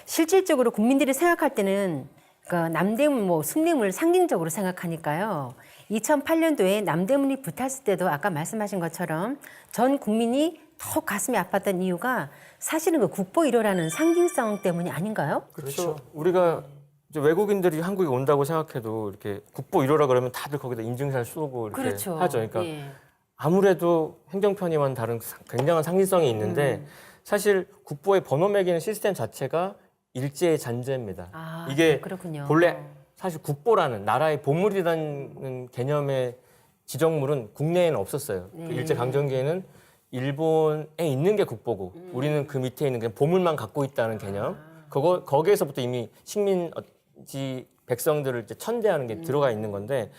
실질적으로 국민들이 생각할 때는 그 남대문 숭례문을 상징적으로 생각하니까요. 2008년도에 남대문이 붙었을 때도 아까 말씀하신 것처럼 전 국민이 더 가슴이 아팠던 이유가 사실은 그 국보 1호라는 상징성 때문이 아닌가요? 그렇죠. 우리가 이제 외국인들이 한국에 온다고 생각해도 이렇게 국보 1호라 그러면 다들 거기다 인증샷 쏘고 이렇게 그렇죠. 하죠. 그러니까 예. 아무래도 행정 편의와는 다른 굉장한 상징성이 있는데 사실 국보의 번호 매기는 시스템 자체가 일제의 잔재입니다. 아, 이게 그렇군요. 본래 사실 국보라는 나라의 보물이라는 개념의 지정물은 국내에는 없었어요. 그 일제 강점기에는 일본에 있는 게 국보고 우리는 그 밑에 있는 그냥 보물만 갖고 있다는 개념. 거기에서부터 이미 식민지 백성들을 이제 천대하는 게 들어가 있는 건데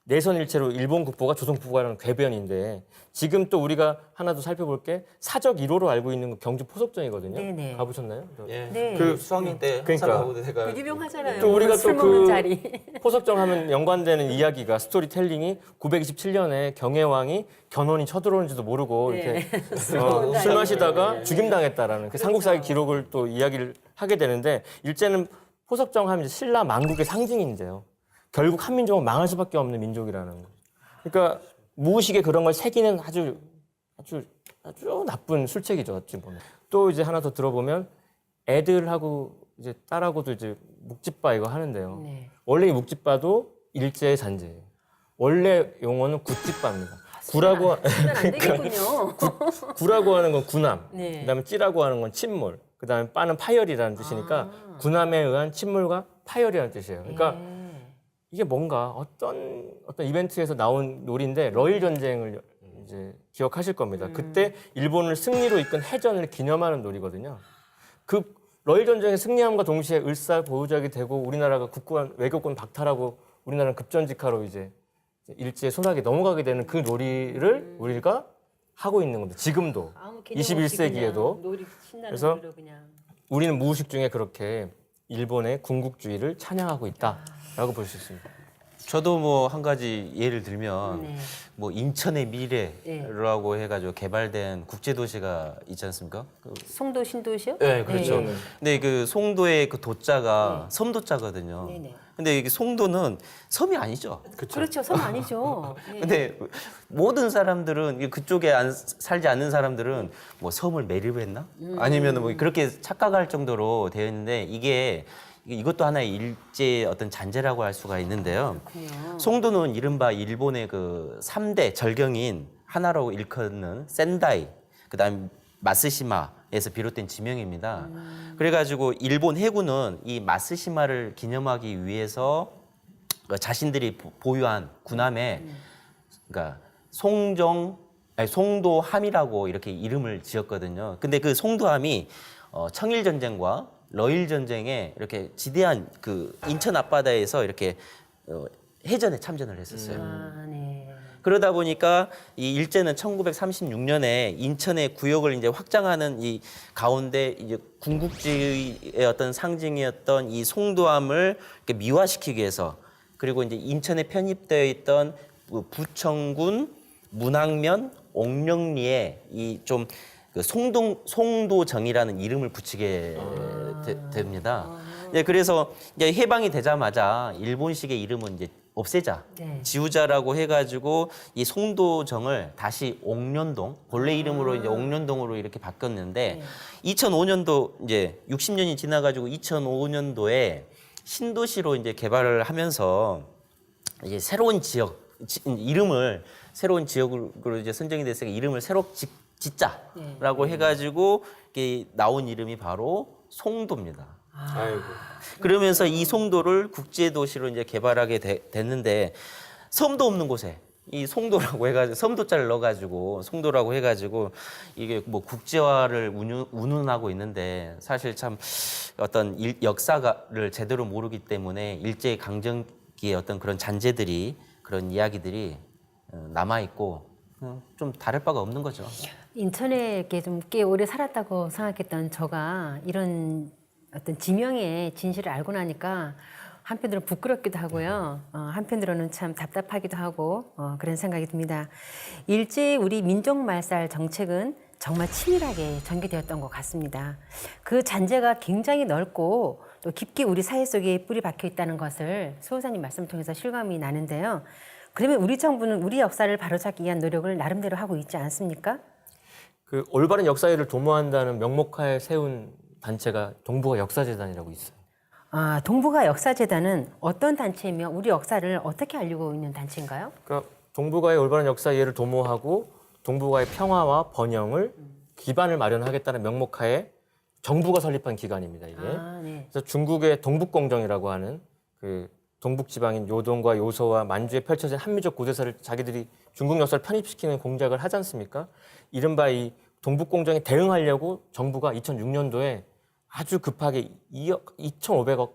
내선 일체로 일본 국보가 조선 국보라는 궤변인데 지금 또 우리가 하나 더 살펴볼 게 사적 1호로 알고 있는 건 경주 포석정이거든요. 네네. 가보셨나요? 예. 네. 그 수학여행 때 항상 그러니까. 가고 내가 그 유명하잖아요. 또 우리가 술 또 먹는 그 자리. 포석정 하면 연관되는 이야기가 스토리텔링이 927년에 경혜왕이 견훤이 쳐들어오는지도 모르고 네. 이렇게 술 마시다가 죽임당했다라는 그 삼국사의 기록을 또 이야기를 하게 되는데 일제는 포석정 하면 이제 신라 만국의 상징인데요. 결국 한민족은 망할 수밖에 없는 민족이라는 거죠. 그러니까 무의식에 그런 걸 새기는 아주 나쁜 술책이죠. 어찌 보면. 또 이제 하나 더 들어보면 애들하고 이제 딸하고도 이제 묵집바 이거 하는데요. 네. 원래 이 묵집바도 일제의 잔재예요. 원래 용어는 굿집바입니다. 구라고 쓰면 안 되겠군요. 구라고 하는 건 구남, 네. 그다음에 찌라고 하는 건 침몰, 그다음에 빠는 파열이라는 뜻이니까 구남에 의한 침몰과 파열이라는 뜻이에요. 그러니까 이게 뭔가 어떤 이벤트에서 나온 놀이인데 러일 전쟁을 이제 기억하실 겁니다. 그때 일본을 승리로 이끈 해전을 기념하는 놀이거든요. 그 러일 전쟁의 승리함과 동시에 을사보호작이 되고 우리나라가 국권 외교권 박탈하고 우리나라는 급전직하로 이제 일제의 손아귀에 넘어가게 되는 그 놀이를 우리가 하고 있는 겁니다. 지금도 아무 개념 없이 21세기에도 그냥 놀이 신나는 그래서 놀이로 그냥. 우리는 무의식 중에 그렇게 일본의 군국주의를 찬양하고 있다라고 볼 수 있습니다. 저도 뭐 한 가지 예를 들면 네. 뭐 인천의 미래라고 해가지고 개발된 국제도시가 있지 않습니까? 송도 신도시요? 네, 그렇죠. 네. 근데 그 송도의 그 도자가 섬도자거든요. 네네. 근데 이게 송도는 섬이 아니죠. 그렇죠. 섬 아니죠. 네. 근데 모든 사람들은 그쪽에 살지 않는 사람들은 뭐 섬을 매립했나? 아니면 뭐 그렇게 착각할 정도로 되어 있는데 이것도 하나의 일제의 어떤 잔재라고 할 수가 있는데요. 그렇군요. 송도는 이른바 일본의 그 3대 절경인 하나로 일컫는 센다이, 그다음 마쓰시마에서 비롯된 지명입니다. 그래가지고 일본 해군은 이 마쓰시마를 기념하기 위해서 자신들이 보유한 군함에 그러니까 송도함이라고 이렇게 이름을 지었거든요. 근데 그 송도함이 청일 전쟁과 러일 전쟁에 이렇게 지대한 그 인천 앞바다에서 이렇게 해전에 참전을 했었어요. 아, 네. 그러다 보니까 이 일제는 1936년에 인천의 구역을 이제 확장하는 이 가운데 이제 군국주의의 어떤 상징이었던 이 송도함을 이렇게 미화시키기 위해서 그리고 이제 인천에 편입되어 있던 부천군 문학면 옥령리에 이 좀 그 송도정이라는 이름을 붙이게 됩니다. 네, 그래서 이제 해방이 되자마자 일본식의 이름은 이제 없애자, 네. 지우자라고 해가지고 이 송도정을 다시 옥련동 본래 이름으로 이제 옥련동으로 이렇게 바꿨는데 2005년도 이제 60년이 지나가지고 2005년도에 신도시로 이제 개발을 하면서 이제 새로운 지역 이름을 새로운 지역으로 이제 선정이 됐으니까 이름을 새로 짓자라고 해가지고 이게 나온 이름이 바로 송도입니다. 아이고. 그러면서 이 송도를 국제도시로 이제 개발하게 됐는데 섬도 없는 곳에 이 송도라고 해가지고 섬도자를 넣어가지고 송도라고 해가지고 이게 뭐 국제화를 운운하고 있는데 사실 참 어떤 역사를 제대로 모르기 때문에 일제 강점기의 어떤 그런 잔재들이 그런 이야기들이 남아 있고 좀 다를 바가 없는 거죠. 인천에 좀 꽤 오래 살았다고 생각했던 저가 이런 어떤 지명의 진실을 알고 나니까 한편으로는 부끄럽기도 하고요. 한편으로는 참 답답하기도 하고 그런 생각이 듭니다. 일제 우리 민족말살 정책은 정말 치밀하게 전개되었던 것 같습니다. 그 잔재가 굉장히 넓고 또 깊게 우리 사회 속에 뿌리 박혀 있다는 것을 소호사님 말씀을 통해서 실감이 나는데요. 그러면 우리 정부는 우리 역사를 바로잡기 위한 노력을 나름대로 하고 있지 않습니까? 그 올바른 역사회를 도모한다는 명목하에 세운 단체가 동북아 역사재단이라고 있어요. 동북아 역사재단은 어떤 단체이며 우리 역사를 어떻게 알리고 있는 단체인가요? 그러니까 동북아의 올바른 역사 이해를 도모하고 동북아의 평화와 번영을 기반을 마련하겠다는 명목하에 정부가 설립한 기관입니다. 이게. 네. 그래서 중국의 동북공정이라고 하는 그 동북 지방인 요동과 요소와 만주에 펼쳐진 한미적 고대사를 자기들이 중국 역사를 편입시키는 공작을 하지 않습니까? 이른바 이 동북공정에 대응하려고 정부가 2006년도에 아주 급하게 2,500억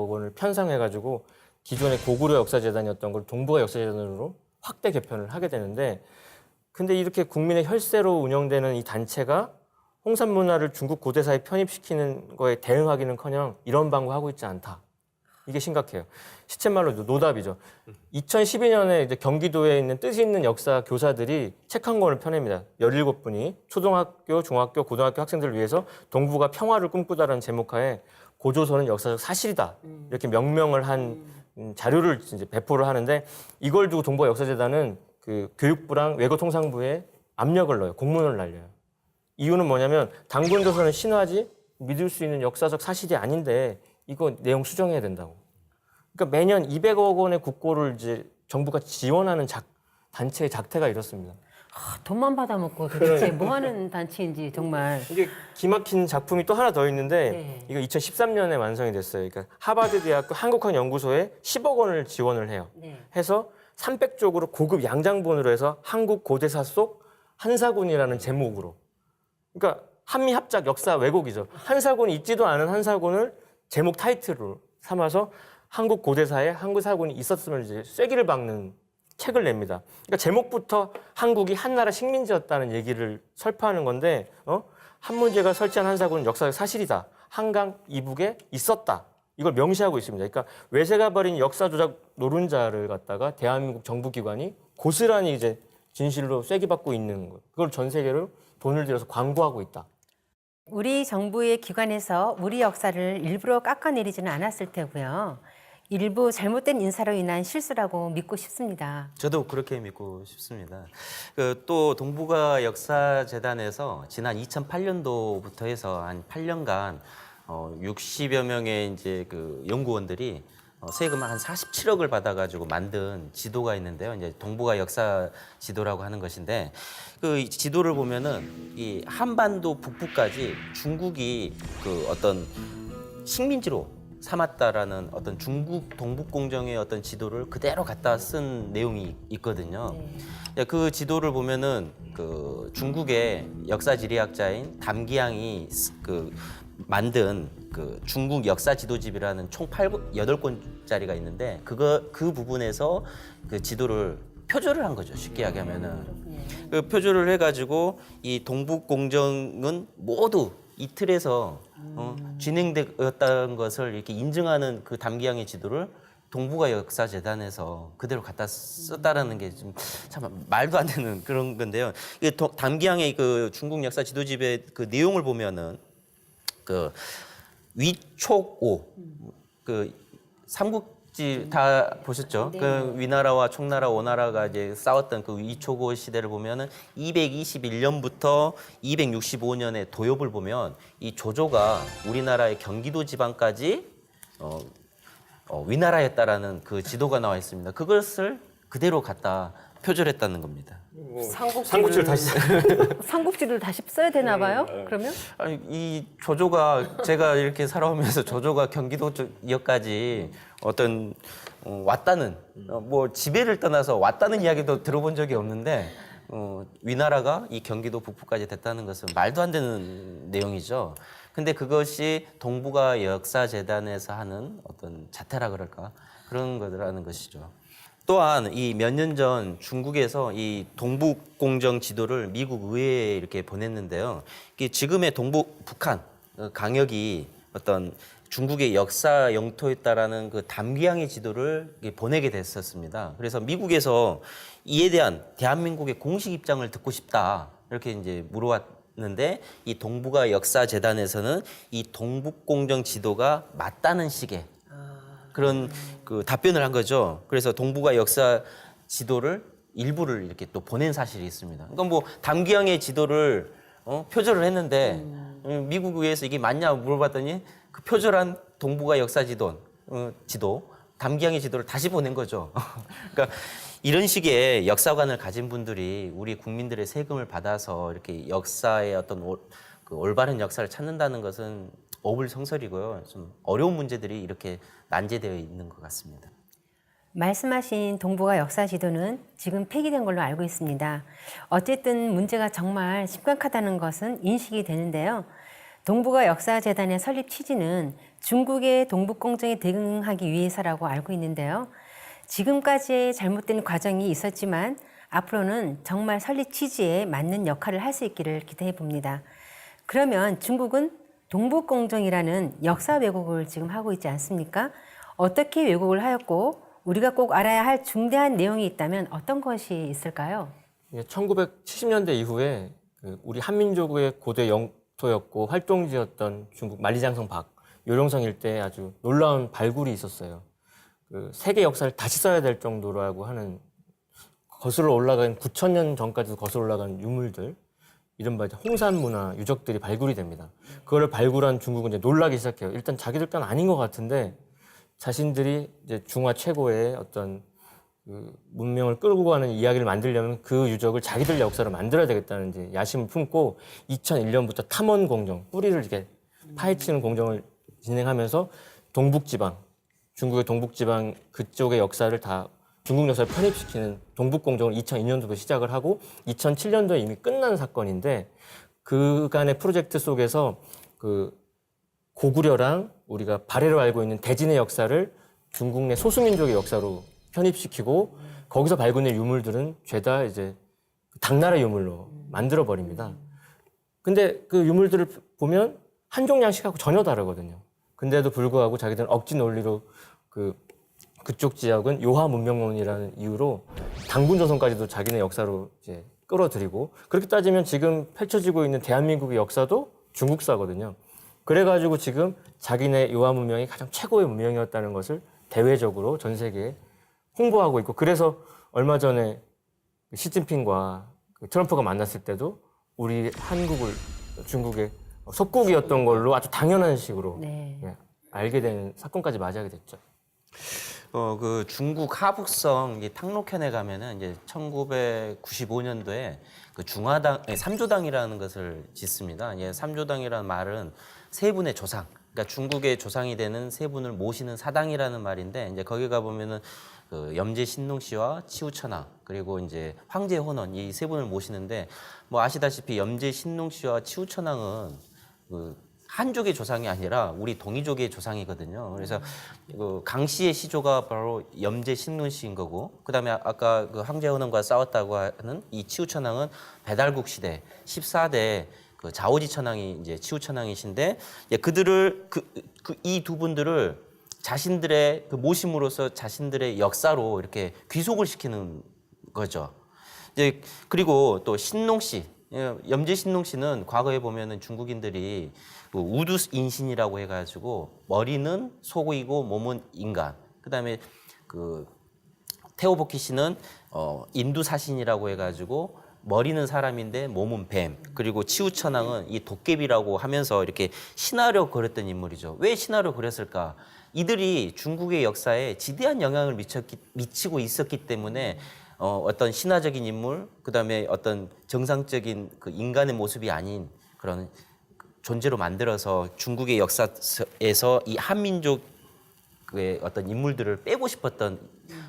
원을 편성해가지고 기존의 고구려 역사재단이었던 걸 동북아 역사재단으로 확대 개편을 하게 되는데, 근데 이렇게 국민의 혈세로 운영되는 이 단체가 홍산 문화를 중국 고대사에 편입시키는 거에 대응하기는커녕 이런 방구하고 있지 않다. 이게 심각해요. 시쳇말로 노답이죠. 2012년에 이제 경기도에 있는 뜻이 있는 역사 교사들이 책 한 권을 펴냅니다. 17분이 초등학교, 중학교, 고등학교 학생들을 위해서 동북아 평화를 꿈꾸다라는 제목하에 고조선은 역사적 사실이다. 이렇게 명명을 한 자료를 이제 배포를 하는데, 이걸 두고 동북아 역사재단은 그 교육부랑 외교통상부에 압력을 넣어요. 공문을 날려요. 이유는 뭐냐면 당군조선은 신화지 믿을 수 있는 역사적 사실이 아닌데 이거 내용 수정해야 된다고. 그러니까 매년 200억 원의 국고를 이제 정부가 지원하는 단체의 작태가 이렇습니다. 돈만 받아먹고 도대체 뭐 하는 단체인지 정말. 이게 기막힌 작품이 또 하나 더 있는데 네. 이거 2013년에 완성이 됐어요. 그러니까 하버드 대학교 한국학연구소에 10억 원을 지원을 해요. 네. 해서 300쪽으로 고급 양장본으로 해서 한국 고대사 속 한사군이라는 제목으로. 그러니까 한미 합작 역사 왜곡이죠. 한사군이 있지도 않은 한사군을 제목 타이틀로 삼아서 한국 고대사에 한국 사군이 있었음을 이제 쐐기를 박는 책을 냅니다. 그러니까 제목부터 한국이 한나라 식민지였다는 얘기를 설파하는 건데, 한문제가 설치한 한사군은 역사적 사실이다. 한강 이북에 있었다. 이걸 명시하고 있습니다. 그러니까 외세가 벌인 역사 조작 노른자를 갖다가 대한민국 정부기관이 고스란히 이제 진실로 쐐기 박고 있는 거. 그걸 전 세계로 돈을 들여서 광고하고 있다. 우리 정부의 기관에서 우리 역사를 일부러 깎아내리지는 않았을 테고요. 일부 잘못된 인사로 인한 실수라고 믿고 싶습니다. 저도 그렇게 믿고 싶습니다. 또 동북아 역사재단에서 지난 2008년도부터 해서 한 8년간 60여 명의 이제 그 연구원들이 세금 한 47억을 받아가지고 만든 지도가 있는데요. 이제 동북아 역사 지도라고 하는 것인데, 그 지도를 보면은 이 한반도 북부까지 중국이 그 어떤 식민지로 삼았다라는 어떤 중국 동북공정의 어떤 지도를 그대로 갖다 쓴 내용이 있거든요. 네. 그 지도를 보면은 그 중국의 역사지리학자인 담기양이 그 만든 그 중국 역사 지도집이라는 총 8권짜리가 있는데 그 부분에서 그 지도를 표절을 한 거죠. 쉽게 이야기하면은. 그 표절을 해가지고 이 동북공정은 모두 이틀에서 진행되었다는 것을 이렇게 인증하는 그 담기양의 지도를 동북아 역사재단에서 그대로 갖다 썼다라는 게 좀 참 말도 안 되는 그런 건데요. 이게 담기양의 그 중국 역사 지도집의 그 내용을 보면은 그 위촉오 그 삼국지 다 보셨죠? 네. 그 위나라와 총나라, 오나라가 이제 싸웠던 그 위촉오 시대를 보면은 221년부터 265년의 도엽을 보면 이 조조가 우리나라의 경기도 지방까지 위나라였다라는 그 지도가 나와 있습니다. 그것을 그대로 갖다 표절했다는 겁니다. 삼국지를 다시 삼국지를 다시 써야 되나 봐요? 그러면? 아니, 이 조조가 제가 이렇게 살아오면서 조조가 경기도 지역까지 어떤 왔다는 뭐 지배를 떠나서 왔다는 이야기도 들어본 적이 없는데 위나라가 이 경기도 북부까지 됐다는 것은 말도 안 되는 내용이죠. 근데 그것이 동북아 역사재단에서 하는 어떤 자태라 그럴까 그런 거라는 것이죠. 또한 이 몇 년 전 중국에서 이 동북공정 지도를 미국 의회에 이렇게 보냈는데요. 이게 지금의 동북 북한 강역이 어떤 중국의 역사 영토였다라는 그 담기항의 지도를 보내게 됐었습니다. 그래서 미국에서 이에 대한 대한민국의 공식 입장을 듣고 싶다 이렇게 이제 물어왔는데 이 동북아 역사재단에서는 이 동북공정 지도가 맞다는 식의 그런 그 답변을 한 거죠. 그래서 동북아 역사 지도를 일부를 이렇게 또 보낸 사실이 있습니다. 그러니까 뭐 담기항의 지도를 표절을 했는데 미국 의회에서 이게 맞냐 물어봤더니 그 표절한 동북아 역사 지도 담기항의 지도를 다시 보낸 거죠. 그러니까 이런 식의 역사관을 가진 분들이 우리 국민들의 세금을 받아서 이렇게 역사의 어떤 그 올바른 역사를 찾는다는 것은 어불성설이고요. 좀 어려운 문제들이 이렇게 난제되어 있는 것 같습니다. 말씀하신 동북아 역사 지도는 지금 폐기된 걸로 알고 있습니다. 어쨌든 문제가 정말 심각하다는 것은 인식이 되는데요. 동북아 역사재단의 설립 취지는 중국의 동북공정에 대응하기 위해서라고 알고 있는데요. 지금까지의 잘못된 과정이 있었지만 앞으로는 정말 설립 취지에 맞는 역할을 할 수 있기를 기대해 봅니다. 그러면 중국은 동북공정이라는 역사 왜곡을 지금 하고 있지 않습니까? 어떻게 왜곡을 하였고 우리가 꼭 알아야 할 중대한 내용이 있다면 어떤 것이 있을까요? 1970년대 이후에 우리 한민족의 고대 영토였고 활동지였던 중국 만리장성 밖, 요령성 일대에 아주 놀라운 발굴이 있었어요. 그 세계 역사를 다시 써야 될 정도라고 하는 거슬러 올라간 9,000년 전까지도 거슬러 올라간 유물들, 이른바 이제 홍산 문화 유적들이 발굴이 됩니다. 그거를 발굴한 중국은 이제 놀라기 시작해요. 일단 자기들 건 아닌 것 같은데 자신들이 이제 중화 최고의 어떤 그 문명을 끌고 가는 이야기를 만들려면 그 유적을 자기들 역사로 만들어야 되겠다는 이제 야심을 품고 2001년부터 탐원 공정, 뿌리를 이렇게 파헤치는 공정을 진행하면서 동북지방, 중국의 동북지방 그쪽의 역사를 다 중국 역사를 편입시키는 동북공정을 2002년도부터 시작을 하고 2007년도에 이미 끝난 사건인데 그간의 프로젝트 속에서 그 고구려랑 우리가 발해로 알고 있는 대진의 역사를 중국 내 소수민족의 역사로 편입시키고 거기서 발굴된 유물들은 죄다 이제 당나라 유물로 만들어 버립니다. 근데 그 유물들을 보면 한족 양식하고 전혀 다르거든요. 근데도 불구하고 자기들은 억지 논리로 그쪽 지역은 요하 문명론이라는 이유로 당군 조선까지도 자기네 역사로 이제 끌어들이고 그렇게 따지면 지금 펼쳐지고 있는 대한민국의 역사도 중국사거든요. 그래가지고 지금 자기네 요하 문명이 가장 최고의 문명이었다는 것을 대외적으로 전 세계에 홍보하고 있고 그래서 얼마 전에 시진핑과 트럼프가 만났을 때도 우리 한국을 중국의 속국이었던 걸로 아주 당연한 식으로 네. 알게 되는 사건까지 맞이하게 됐죠. 그 중국 하북성 탕록현에 가면은 이제 1995년도에 그 중화당, 삼조당이라는 것을 짓습니다. 예, 삼조당이라는 말은 세 분의 조상, 그러니까 중국의 조상이 되는 세 분을 모시는 사당이라는 말인데 이제 거기 가 보면은 그 염제 신농씨와 치우천왕 그리고 이제 황제 혼원 이 세 분을 모시는데 뭐 아시다시피 염제 신농씨와 치우천왕은 그 한족의 조상이 아니라 우리 동이족의 조상이거든요. 그래서 그 강씨의 시조가 바로 염제 신문씨인 거고, 그다음에 아까 그 황제헌원과 싸웠다고 하는 이 치우천왕은 배달국 시대 14대 그 자오지 천왕이 이제 치우천왕이신데, 그들을 이 두 분들을 자신들의 그 모심으로써 자신들의 역사로 이렇게 귀속을 시키는 거죠. 이제 그리고 또 신농씨, 염제 신농씨는 과거에 보면은 중국인들이 그 우두인신이라고 해가지고 머리는 소고이고 몸은 인간. 그다음에 그 태오보키 씨는 인두사신이라고 해가지고 머리는 사람인데 몸은 뱀. 그리고 치우천왕은 이 도깨비라고 하면서 이렇게 신화를 그렸던 인물이죠. 왜 신화를 그렸을까? 이들이 중국의 역사에 지대한 영향을 미치고 있었기 때문에 어떤 신화적인 인물, 그다음에 어떤 정상적인 그 인간의 모습이 아닌 그런. 존재로 만들어서 중국의 역사에서 이 한민족의 그 어떤 인물들을 빼고 싶었던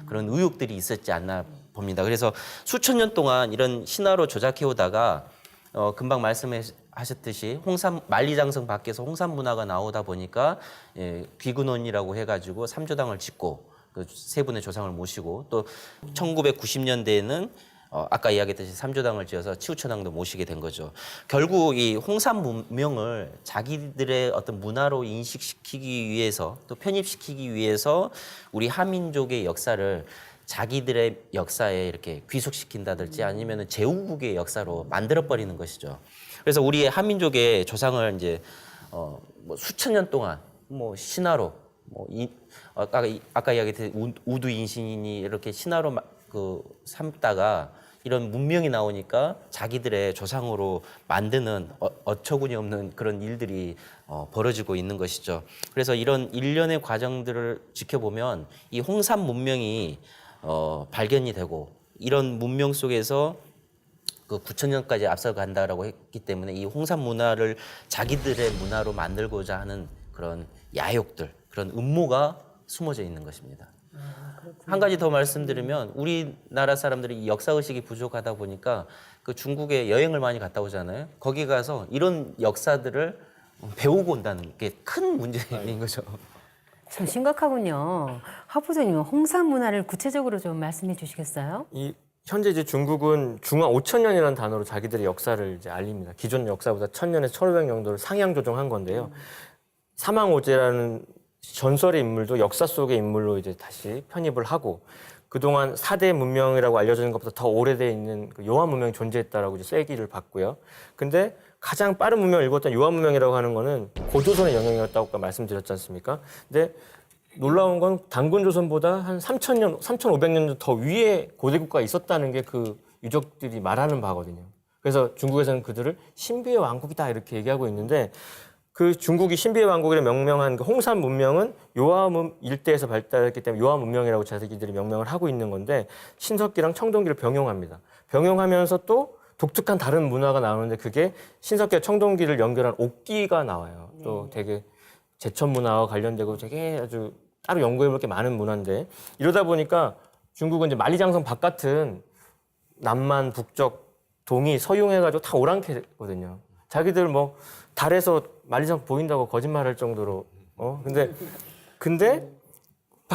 그런 의혹들이 있었지 않나 봅니다. 그래서 수천 년 동안 이런 신화로 조작해 오다가 금방 말씀하셨듯이 만리장성 밖에서 홍산 문화가 나오다 보니까 귀근원이라고 해가지고 삼조당을 짓고 그 세 분의 조상을 모시고 또 1990년대에는 아까 이야기했듯이 삼조당을 지어서 치우천왕도 모시게 된 거죠. 결국 이 홍산 문명을 자기들의 어떤 문화로 인식시키기 위해서 또 편입시키기 위해서 우리 한민족의 역사를 자기들의 역사에 이렇게 귀속시킨다든지 아니면 제후국의 역사로 만들어버리는 것이죠. 그래서 우리 한민족의 조상을 이제 뭐 수천 년 동안 뭐 신화로 아까 이야기했듯이 우두인신이 이렇게 신화로 삼다가 이런 문명이 나오니까 자기들의 조상으로 만드는 어처구니 없는 그런 일들이 벌어지고 있는 것이죠. 그래서 이런 일련의 과정들을 지켜보면 이 홍산 문명이 발견이 되고 이런 문명 속에서 그 9,000년까지 앞서간다라고 했기 때문에 이 홍산 문화를 자기들의 문화로 만들고자 하는 그런 야욕들, 그런 음모가 숨어져 있는 것입니다. 한 가지 더 말씀드리면 우리나라 사람들이 역사 의식이 부족하다 보니까 그 중국에 여행을 많이 갔다 오잖아요. 거기 가서 이런 역사들을 배우고 온다는 게 큰 문제인 거죠. 참 심각하군요. 하부장님, 홍산 문화를 구체적으로 좀 말씀해 주시겠어요? 현재 이제 중국은 중화 5천년이라는 단어로 자기들의 역사를 이제 알립니다. 기존 역사보다 1,000년에서 1,500년도를 상향 조정한 건데요. 사망오제라는 전설의 인물도 역사 속의 인물로 이제 다시 편입을 하고 그동안 4대 문명이라고 알려지는 것보다 더 오래돼 있는 그 요한 문명이 존재했다라고 이제 쐐기를 받고요. 근데 가장 빠른 문명을 읽었던 요한 문명이라고 하는 거는 고조선의 영향이었다고 아까 말씀드렸지 않습니까? 근데 놀라운 건 단군조선보다 한 3,000년, 3,500년 더 위에 고대 국가가 있었다는 게 그 유적들이 말하는 바거든요. 그래서 중국에서는 그들을 신비의 왕국이다 이렇게 얘기하고 있는데 그 중국이 신비의 왕국이라 명명한 그 홍산 문명은 요한 일대에서 발달했기 때문에 요한 문명이라고 자기들이 명명을 하고 있는 건데 신석기랑 청동기를 병용합니다. 병용하면서 또 독특한 다른 문화가 나오는데 그게 신석기와 청동기를 연결한 옥기가 나와요. 또 되게 제천 문화와 관련되고 되게 아주 따로 연구해볼 게 많은 문화인데 이러다 보니까 중국은 이제 만리장성 바깥은 남만, 북쪽, 동이 서융해가지고 다 오랑캐거든요. 자기들 뭐 달에서 만리장성 보인다고 거짓말할 정도로 근데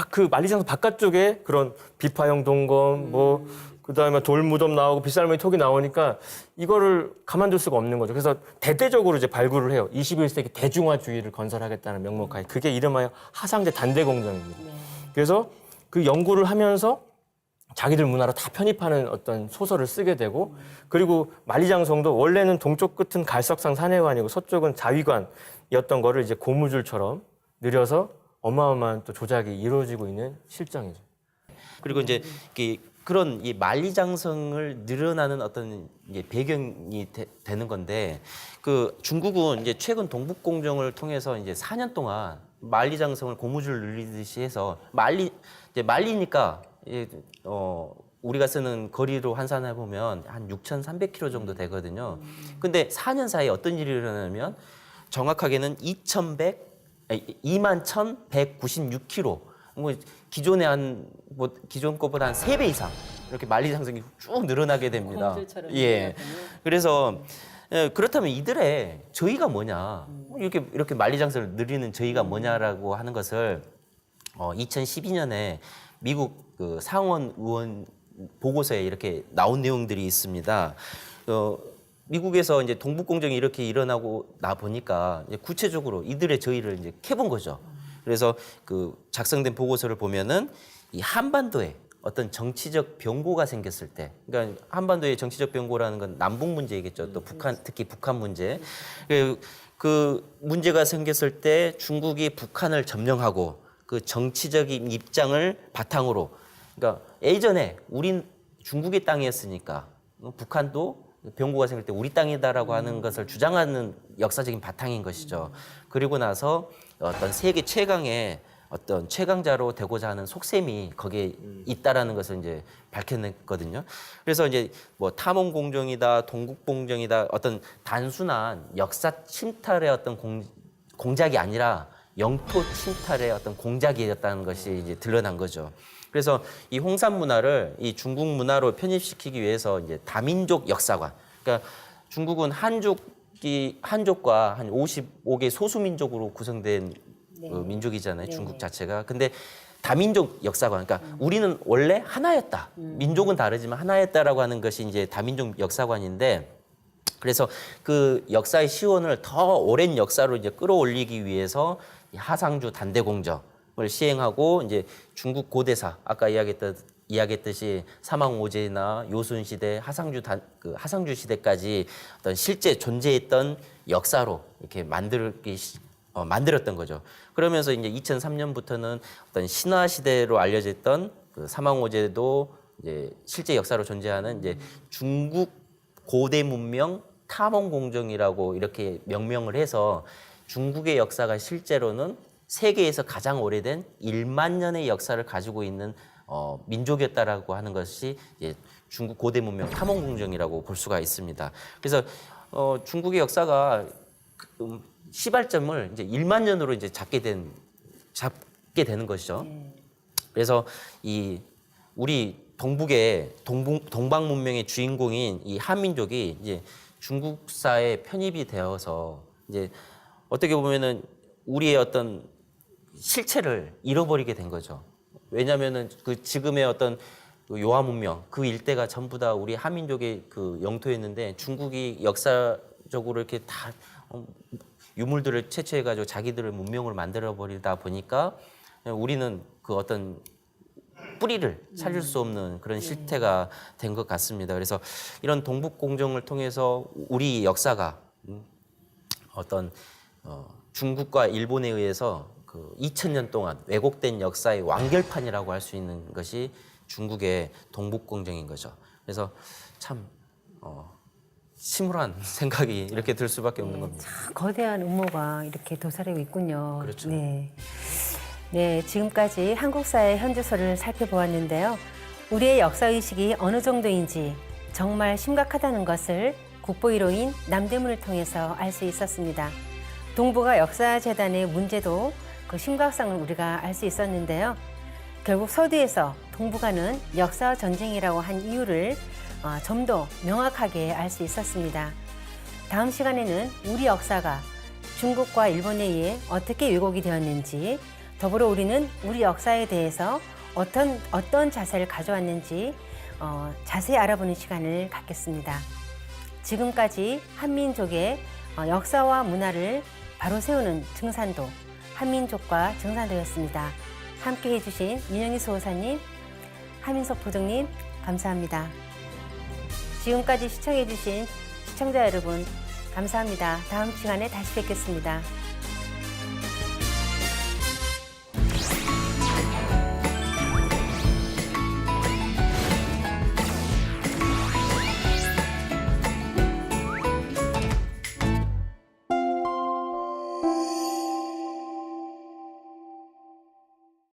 그 만리장성 바깥쪽에 그런 비파형 동검 뭐 그다음에 돌무덤 나오고 빗살무늬 톡이 나오니까 이거를 가만둘 수가 없는 거죠. 그래서 대대적으로 이제 발굴을 해요. 21세기 대중화주의를 건설하겠다는 명목하에 그게 이름하여 하상대 단대공정입니다. 그래서 그 연구를 하면서 자기들 문화로 다 편입하는 어떤 소설을 쓰게 되고 그리고 만리장성도 원래는 동쪽 끝은 갈석산 산해관이고 서쪽은 자위관이었던 거를 이제 고무줄처럼 늘여서 어마어마한 또 조작이 이루어지고 있는 실정이죠. 그리고 이제 그런 이 만리장성을 늘어나는 어떤 이제 배경이 되는 건데 그 중국은 이제 최근 동북공정을 통해서 이제 4년 동안 만리장성을 고무줄 늘리듯이 해서 말리니까 우리가 쓰는 거리로 환산해 보면 한 6,300km 정도 되거든요. 근데 4년 사이에 어떤 일이 일어나냐면 정확하게는 21,196km. 뭐 기존의 기존 것보다 한 3배 이상 이렇게 만리장성이 쭉 늘어나게 됩니다. 예. 그래서 그렇다면 이들의 저희가 뭐냐? 이렇게 만리장성을 늘리는 저희가 뭐냐라고 하는 것을 2012년에 미국 그 상원 의원 보고서에 이렇게 나온 내용들이 있습니다. 미국에서 이제 동북공정이 이렇게 일어나고 나 보니까 이제 구체적으로 이들의 저희를 이제 캐본 거죠. 그래서 그 작성된 보고서를 보면은 이 한반도에 어떤 정치적 변고가 생겼을 때, 그러니까 한반도의 정치적 변고라는 건 남북 문제이겠죠. 또 특히 북한 문제. 그 문제가 생겼을 때 중국이 북한을 점령하고 그 정치적인 입장을 바탕으로, 그러니까 예전에 우린 중국의 땅이었으니까 북한도 변고가 생길 때 우리 땅이다라고 하는 것을 주장하는 역사적인 바탕인 것이죠. 그리고 나서 어떤 세계 최강의 어떤 최강자로 되고자 하는 속셈이 거기에 있다라는 것을 이제 밝혀냈거든요. 그래서 이제 뭐 탐험공정이다, 동국공정이다, 어떤 단순한 역사 침탈의 어떤 공작이 아니라 영토 침탈의 어떤 공작이었다는 것이 이제 드러난 거죠. 그래서 이 홍산 문화를 이 중국 문화로 편입시키기 위해서 이제 다민족 역사관. 그러니까 중국은 한족과 한 55개 소수민족으로 구성된 민족이잖아요. 중국 자체가. 근데 다민족 역사관. 그러니까 우리는 원래 하나였다. 민족은 다르지만 하나였다라고 하는 것이 이제 다민족 역사관인데 그래서 그 역사의 시원을 더 오랜 역사로 이제 끌어올리기 위해서 이 하상주 단대공정을 시행하고 이제 중국 고대사 아까 이야기했듯이 사망오제나 요순 시대, 하상주 시대까지 어떤 실제 존재했던 역사로 이렇게 만들었던 거죠. 그러면서 이제 2003년부터는 어떤 신화 시대로 알려져 있던 그 사망오제도 이제 실제 역사로 존재하는 이제 중국 고대 문명 탐험공정이라고 이렇게 명명을 해서 중국의 역사가 실제로는 세계에서 가장 오래된 1만 년의 역사를 가지고 있는 민족이었다라고 하는 것이 이제 중국 고대 문명 탐험공정이라고 볼 수가 있습니다. 그래서 중국의 역사가 시발점을 이제 1만 년으로 이제 잡게 되는 것이죠. 그래서 이 우리 동북의 동방 문명의 주인공인 이 한민족이 이제 중국사에 편입이 되어서 이제 어떻게 보면은 우리의 어떤 실체를 잃어버리게 된 거죠. 왜냐하면은 그 지금의 어떤 그 요하 문명 그 일대가 전부 다 우리 한민족의 그 영토였는데 중국이 역사적으로 이렇게 다 유물들을 채취해가지고 자기들의 문명을 만들어 버리다 보니까 우리는 그 어떤 뿌리를 찾을 수 없는 그런 실태가 된 것 같습니다. 그래서 이런 동북공정을 통해서 우리 역사가 어떤 중국과 일본에 의해서 그 2000년 동안 왜곡된 역사의 완결판이라고 할 수 있는 것이 중국의 동북공정인 거죠. 그래서 참 심오한 생각이 이렇게 들 수밖에 없는 겁니다. 참 거대한 음모가 이렇게 도사리고 있군요. 그렇죠. 네, 지금까지 한국사의 현주소를 살펴보았는데요. 우리의 역사의식이 어느 정도인지 정말 심각하다는 것을 국보위로인 남대문을 통해서 알 수 있었습니다. 동북아 역사재단의 문제도 그 심각성을 우리가 알 수 있었는데요. 결국 서두에서 동북아는 역사 전쟁이라고 한 이유를 좀 더 명확하게 알 수 있었습니다. 다음 시간에는 우리 역사가 중국과 일본에 의해 어떻게 왜곡이 되었는지, 더불어 우리는 우리 역사에 대해서 어떤 자세를 가져왔는지 자세히 알아보는 시간을 갖겠습니다. 지금까지 한민족의 역사와 문화를 바로 세우는 증산도, 한민족과 증산도였습니다. 함께 해주신 윤영희 수호사님, 하민석 부장님, 감사합니다. 지금까지 시청해주신 시청자 여러분, 감사합니다. 다음 시간에 다시 뵙겠습니다.